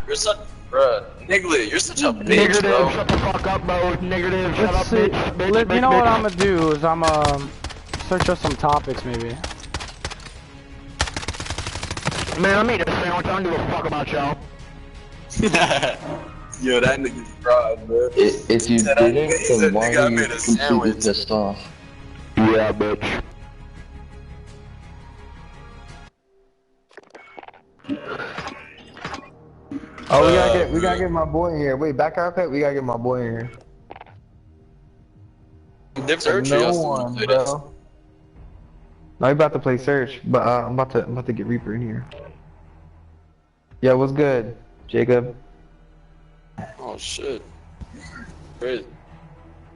You're such, bruh. Niggly, you're such a bitch, Negative, bro. shut the fuck up, bro. Negative, shut Let's up, see. bitch. Bitch, You know bitch, what bitch. I'm gonna do is I'm search up some topics maybe. Man, I made a sandwich, I don't give a fuck about y'all. Yo, that nigga's fraud, bro. If you Said didn't, he said, then why nigga, I are you made a completely sandwich. pissed off? Yeah, bitch. Oh, we gotta get my boy in here. Wait, back out, Pet. We gotta get my boy in here. Dip search or No y'all still one, wanna play this? bro. No, we about to play search, but I'm about to get Reaper in here. Yeah, what's good, Jacob? Oh shit. Crazy.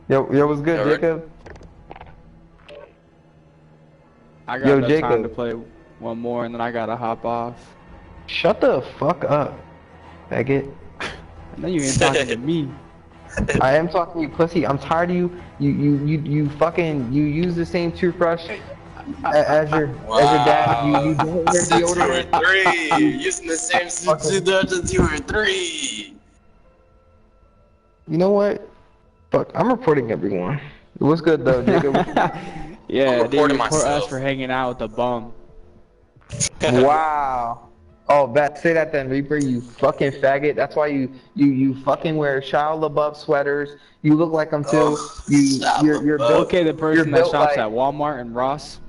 Yo, what's good, Yeah, right. Jacob? I got Yo, enough time to Jacob. play one more and then I gotta hop off. Shut the fuck up, faggot. And then you ain't talking to me. I am talking to you, pussy. I'm tired of you. You fucking use the same toothbrush as your dad. You don't wear Since you were deodorant. 3, you're using the same suit since you were 3. You know what? Fuck, I'm reporting everyone. What's good though, Jacob? Yeah, I'm they report reporting us myself. for hanging out with the bum. Wow. Oh, bet say that then, Reaper. You fucking faggot. That's why you fucking wear Shia LaBeouf sweaters. You look like them too. You're built. Okay, the person that built shops like- at Walmart and Ross.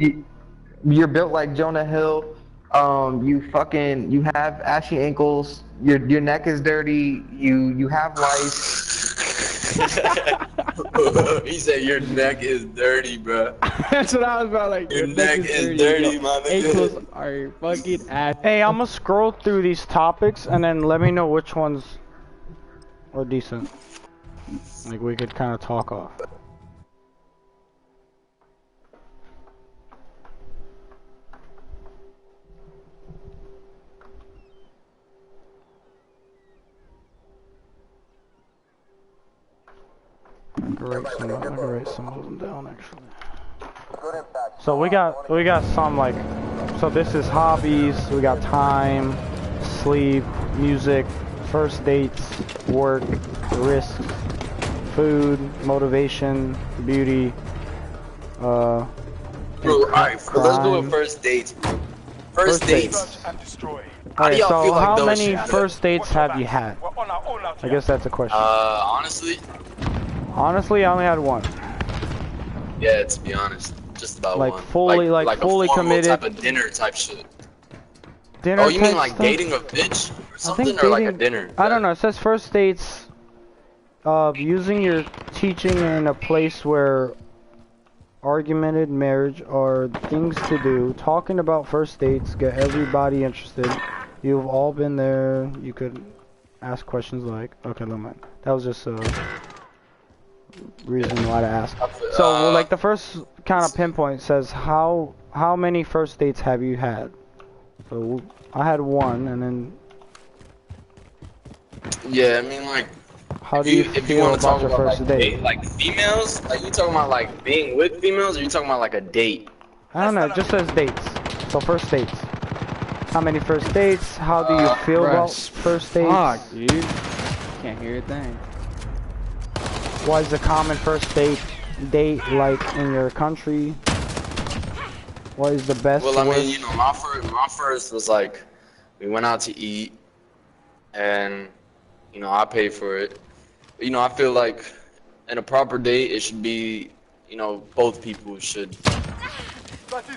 You're built like Jonah Hill. You have ashy ankles. Your neck is dirty. You have lice. He said your neck is dirty, bro. That's what I was about. Like Your neck is dirty, my nigga. Ankles are fucking ass. Hey, I'm gonna scroll through these topics and then let me know which ones are decent. Like we could kind of talk off. I can write some of them down actually. So we got some like, so this is hobbies, we got time, sleep, music, first dates, work, risks, food, motivation, beauty, Bro, alright, so let's do a first date. First dates. Search and destroy. How do Alright, y'all so feel like how those many shit? first dates have you had? We're on our own out I here. guess that's a question. Honestly, Honestly, I only had one. yeah, to be honest. Just about like one. fully, like a fully formal committed. type of dinner type shit. Dinner Oh, you mean type like stuff? dating a bitch or I something, think or like a dating- dinner? I don't know. It says first dates. Using your teaching in a place where argumented marriage are things to do. Talking about first dates, get everybody interested. You've all been there. You could ask questions like, okay, never mind. That was just a reason why to ask. So, like the first kind of pinpoint says, how many first dates have you had? So I had one, and then. Yeah, I mean like. How do you if you feel want to about talk your about first like date? like females, like you talking about like being with females, or you talking about like a date? I don't know. It just says dates. So first dates. How many first dates? How do you feel about first dates? Fuck, dude. Can't hear a thing. What is the common first date like in your country? What is the best? Well, I worst? mean, you know, my first was like, we went out to eat, and you know, I paid for it. You know, I feel like in a proper date, it should be, you know, both people should,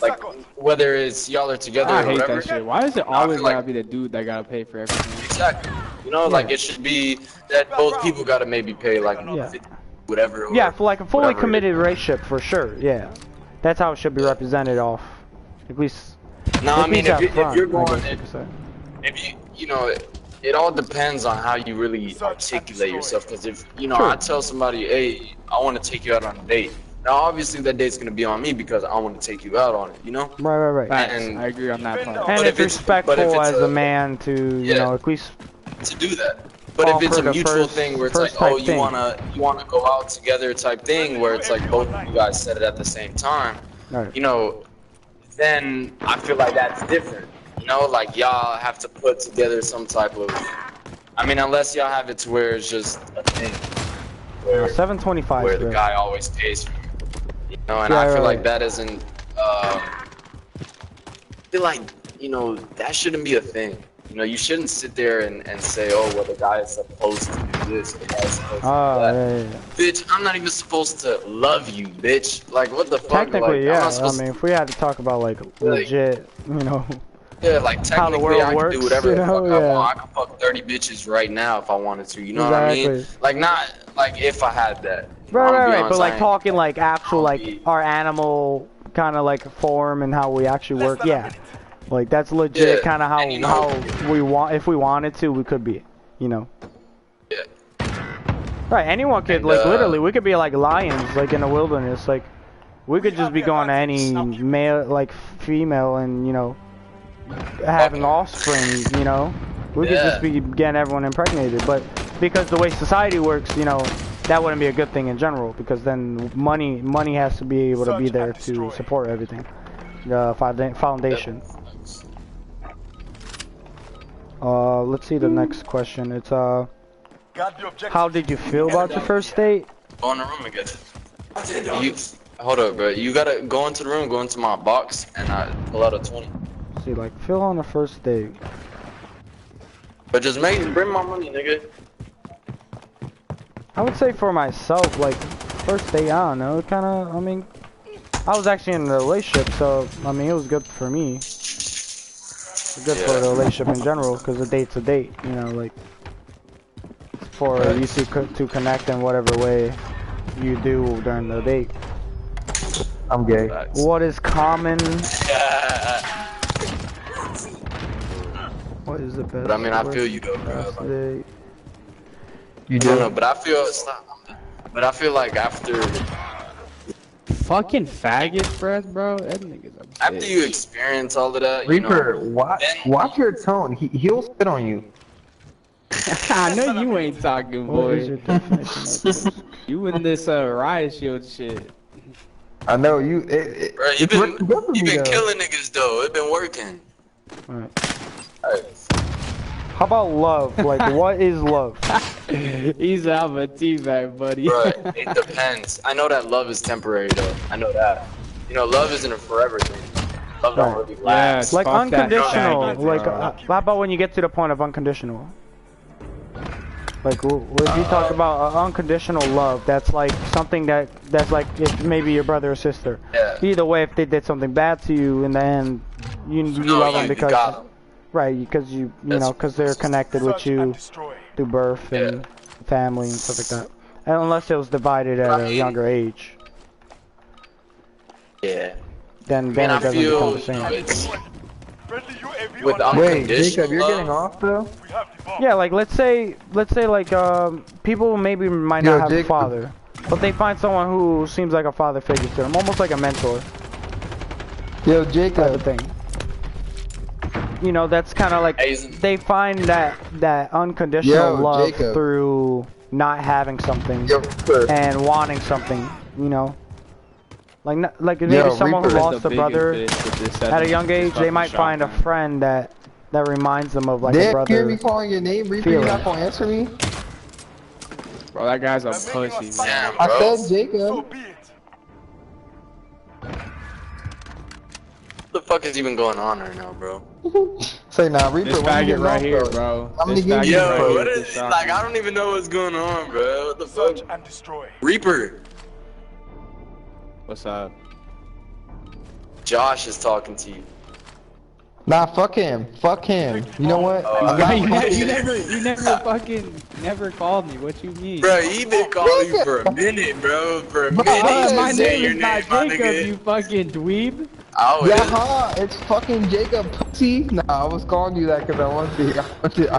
like, whether it's y'all are together I or hate whatever. that shit. Why is it always like, gotta be the dude that gotta pay for everything? Exactly. You know, like it should be that both people gotta maybe pay like 50, whatever. Or Yeah, for like a fully whatever committed relationship, for sure. Yeah, that's how it should be represented off. At least. No, I mean, if you're going, if you know, it all depends on how you really articulate yourself. Because if, you know, I tell somebody, hey, I want to take you out on a date. Now, obviously, that date's going to be on me because I want to take you out on it, you know? Right. And I agree on that part. And it's respectful as a man to, you know, at least to do that. But if it's a mutual thing where it's like, oh, you wanna go out together type thing, where it's like both of you guys said it at the same time, you know, then I feel like that's different. You know, like y'all have to put together some type of, I mean, unless y'all have it to where it's just a thing. Where, 725. Where the guy always pays for it. You know, and I feel like that isn't, I feel like, you know, that shouldn't be a thing. You know, you shouldn't sit there and say, oh, well, the guy is supposed to do this, or the guy is supposed to do that. Bitch, I'm not even supposed to love you, bitch. Like, what the fuck? Technically, like, yeah. I mean, if we had to talk about, like, legit, you know. Yeah, like, technically, how the world I works, can do whatever you the know? fuck I want. I can fuck 30 bitches right now if I wanted to. You know what I mean? Like, not, like, if I had that. Right. But, like, talking, like, actual, like, our animal kind of, like, form and how we actually work, yeah. Like, that's legit kind of how, how we want, if we wanted to, we could be, you know. Yeah. Right, anyone could, like, literally, we could be like lions, like, in the wilderness, like, we could just be going to any male, like, female and, you know, having offspring, you know. We could just be getting everyone impregnated, but because the way society works, you know, that wouldn't be a good thing in general, because then money has to be able to be there to support everything. The foundation. Let's see the next question. It's how did you feel about your first date? Go in the room again. Hold up, bro. You gotta go into the room, go into my box, and pull out a 20. See, like, feel on the first date. But just bring my money, nigga. I would say for myself, like, first date, I don't know, kind of, I mean, I was actually in a relationship, so, I mean, it was good for me. Good for the relationship in general, because a date's a date, you know, like, for you to connect in whatever way you do during the date. I'm gay. What is common? What is the best? But I mean, I feel you though, bro. You do? No, but I feel like after. Fucking faggot breath, bro. That nigga's a bitch. After you experience all of that, Reaper, you know, watch your tone. He'll spit on you. I know you ain't talking, boy. You in this riot shield shit. I know you. Bro, you've been killing niggas though. It's been working. Alright. How about love? Like, what is love? He's out of a teabag, buddy. Bro, it depends. I know that love is temporary though. I know that. You know, love isn't a forever thing. Love don't really last. Like unconditional. Like, how about when you get to the point of unconditional? Like, if you talk about unconditional love, that's like something that's like if maybe your brother or sister. Yeah. Either way, if they did something bad to you in the end, you love them because, right? Because you know, because they're connected with you through birth and family and stuff like that. And unless it was divided at a younger age. Yeah. Then it doesn't become the same. Wait, Jacob, you're getting off though? Yeah, like let's say like people maybe might not have a father, but they find someone who seems like a father figure to them, almost like a mentor. Yo, Jacob. Type of thing. You know, that's kind of like they find that unconditional love through not having something and wanting something. You know. Like maybe someone who lost a brother at a young age, they might find a friend that reminds them of like a brother. Did you hear me calling your name? Reaper, you not gonna answer me? Bro, that guy's a pussy, man. I said Jacob. What the fuck is even going on right now, bro? Say nah, Reaper. This faggot right here, bro. I'm gonna give you what is like? I don't even know what's going on, bro. What the fuck? And destroy. Reaper. What's up? Josh is talking to you. Nah, fuck him. Fuck him. You know what? You never called me. What you mean? Bro, he been calling you for a minute, bro. For a minute. My name is not Jacob, you fucking dweeb. Oh, yeah, it's fucking Jacob pussy. Nah, I was calling you that because I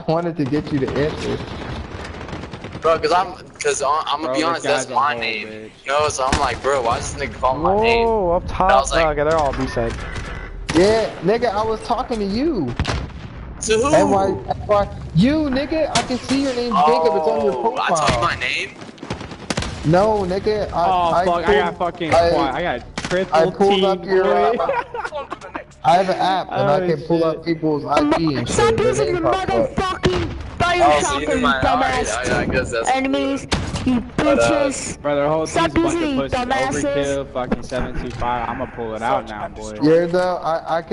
wanted to get you to answer. Bro, I'm gonna be honest, that's my name. Bitch. You know, so I'm like, bro, why is this nigga calling my name? Whoa, up top, like, they're all B-side. Yeah, nigga, I was talking to you. To who? You, nigga, I can see your name, Jacob. It's on your profile. I told you my name? No, nigga. I got triple I pulled up your. I have an app and I can pull up people's IP and shit. Stop using your motherfucking Bioshocker, you dumbass I guess that's enemies, you bitches. Brother, whole Stop team's using bunch of pussy. dumbasses. Overkill, fucking 725. I'ma pull it out now, boy. Yeah, though, I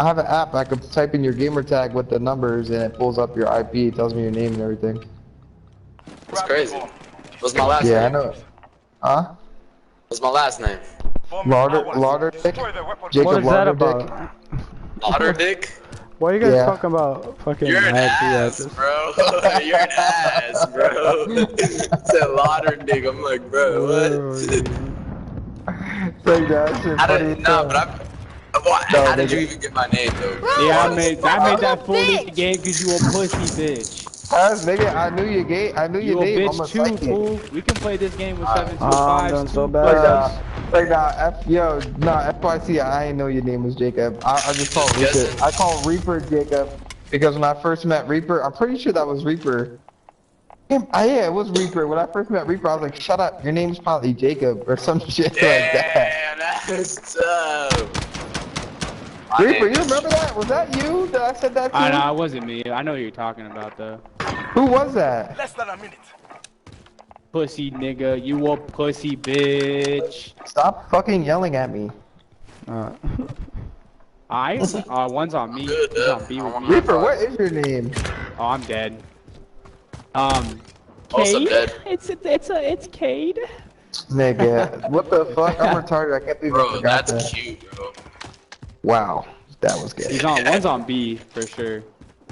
have an app. I can type in your gamer tag with the numbers and it pulls up your IP. It tells me your name and everything. That's crazy. What's my last name? Yeah, I know. Huh? What's my last name? Lauderdick? Jacob What is that Lauderdick? about? Lauderdick? Why are you guys talking about fucking You're an ass, bro. You're an ass, bro. Said Lauderdick. I'm like, bro, what? How did you even get my name, though? Yeah, I made that foolish game because you a pussy bitch. Nigga, I knew your name. I knew your name. You a bitch too, fool. We can play this game with 725. I'm doing so bad. FYC, I didn't know your name was Jacob. I just called Reaper. I called Reaper Jacob because when I first met Reaper, I'm pretty sure that was Reaper. Yeah, it was Reaper. When I first met Reaper, I was like, shut up, your name's probably Jacob or some shit like that. Damn, that's tough. Reaper, you remember that? Was that you that I said that to? No, it wasn't me. I know who you're talking about, though. Who was that? Less than a minute. Pussy nigga, you a pussy bitch. Stop fucking yelling at me. One's on me. He's on B with me. Reaper, what is your name? Oh, I'm dead. Also dead. It's Cade. Nigga, what the fuck? I'm retarded. I can't believe I forgot that. That's cute, bro. Wow, that was good. One's on B for sure.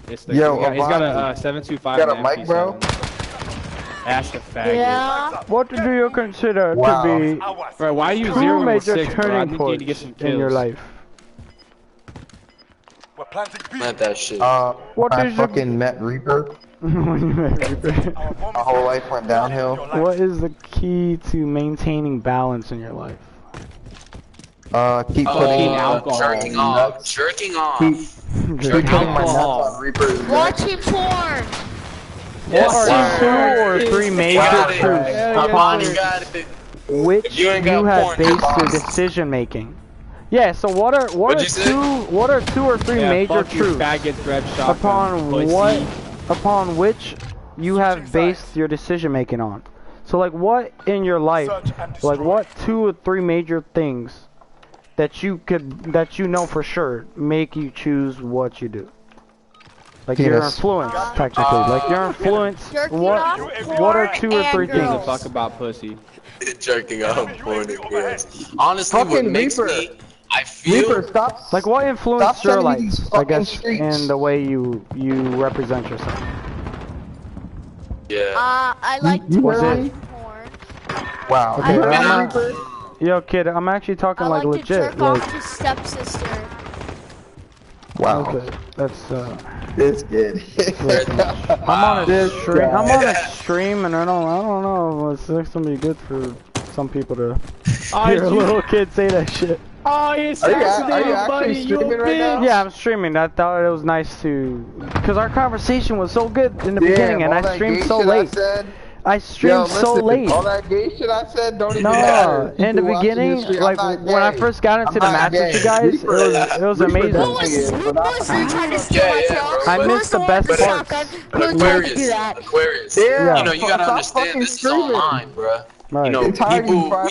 He's got a 725. Got a mic, bro? That's the faggot. Yeah. What do you consider to be Bro, why are you two 0 major 6, bro? I turning need you to get points some kills. in your life? We're planting B. Not that shit. What I is fucking met Reaper. When you met Reaper. My whole life went downhill. What is the key to maintaining balance in your life? Keep putting alcohol. Jerking off. Keep putting my nuts on Reaper's neck. Watching porn. What are 2 or 3 major truths upon which you have based your decision making? Yeah, so what are 2 or 3 major truths upon which you have based your decision making on? So like what in your life, like what 2 or 3 major things that you know for sure make you choose what you do? Like your influence, technically. Like your influence. What are 2 or 3 Gives a things? fuck about pussy. Jerking off porn and girls. Honestly, what Fucking makes Reaper. me, I feel. Reaper, stop. Like what influenced Stop your sending me life? these I fucking guess streaks. in the way you represent yourself. Yeah. I like to Was watch it? porn. Wow. Okay, I I'm like- not. Yo, kid, I'm actually talking I like like to legit. jerk Like, off to stepsister. Wow. okay, that's This kid. I'm on a stream. I'm on a stream, and I don't know. It's gonna be good for some people to hear a little kid say that shit. Oh, you Are you assassinated, actually buddy. You a streaming right now? bitch. Yeah, I'm streaming. I thought it was nice to, cause our conversation was so good in the beginning, and all I that streamed gay so shit late. I streamed so listen, late. All that gay shit I said don't even matter. No, in the People watching beginning, this shit, like I'm not when I gay. first got into I'm the not match with gay. you guys, it was amazing. Who was trying to steal my tail? I Who missed was the one best with the parts. shotgun? But Who was trying to do Aquarius, that? Aquarius. Yeah. You know, you gotta Stop understand fucking this is streaming. online, bruh. Right. You know, I'm tired of you, people, bro.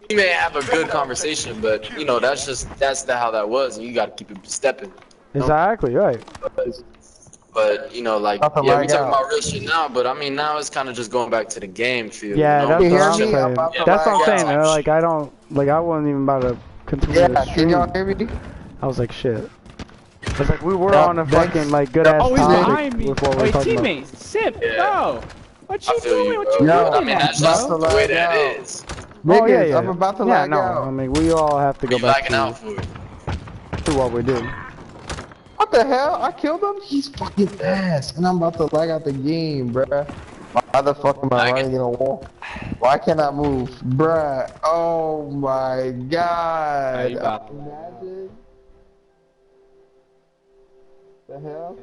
we may have a good conversation, but you know, that's how that was, and you gotta keep it stepping. Exactly right. But you know, like, Nothing yeah, we like talking out. about real shit now, but I mean, now it's kind of just going back to the game field. Yeah, you know? that's You what hear I'm me? saying. I'm about to That's what I'm lag saying. out. Like I don't, like I wasn't even about to continue Yeah, to can stream. y'all hear me? I was like, shit. It's like we were Yeah, on a thanks. fucking like good ass Oh, he's topic behind me. with what we're Wait, talking about. teammate, sip, Yeah. bro. What I you feel doing? you, What bro. you Yo, looking I mean, at, that's just bro? the way lag that out. is. Niggas, Oh yeah. I'm about to Yeah, lag no. out. I mean, we all have to What go you back lagging out for? to what we do. What the hell? I killed him? He's fucking ass. And I'm about to lag out the game, bruh. Why the fuck am I running in a wall? Why can't I move? Bruh. Oh my god. you about- Imagine. The hell?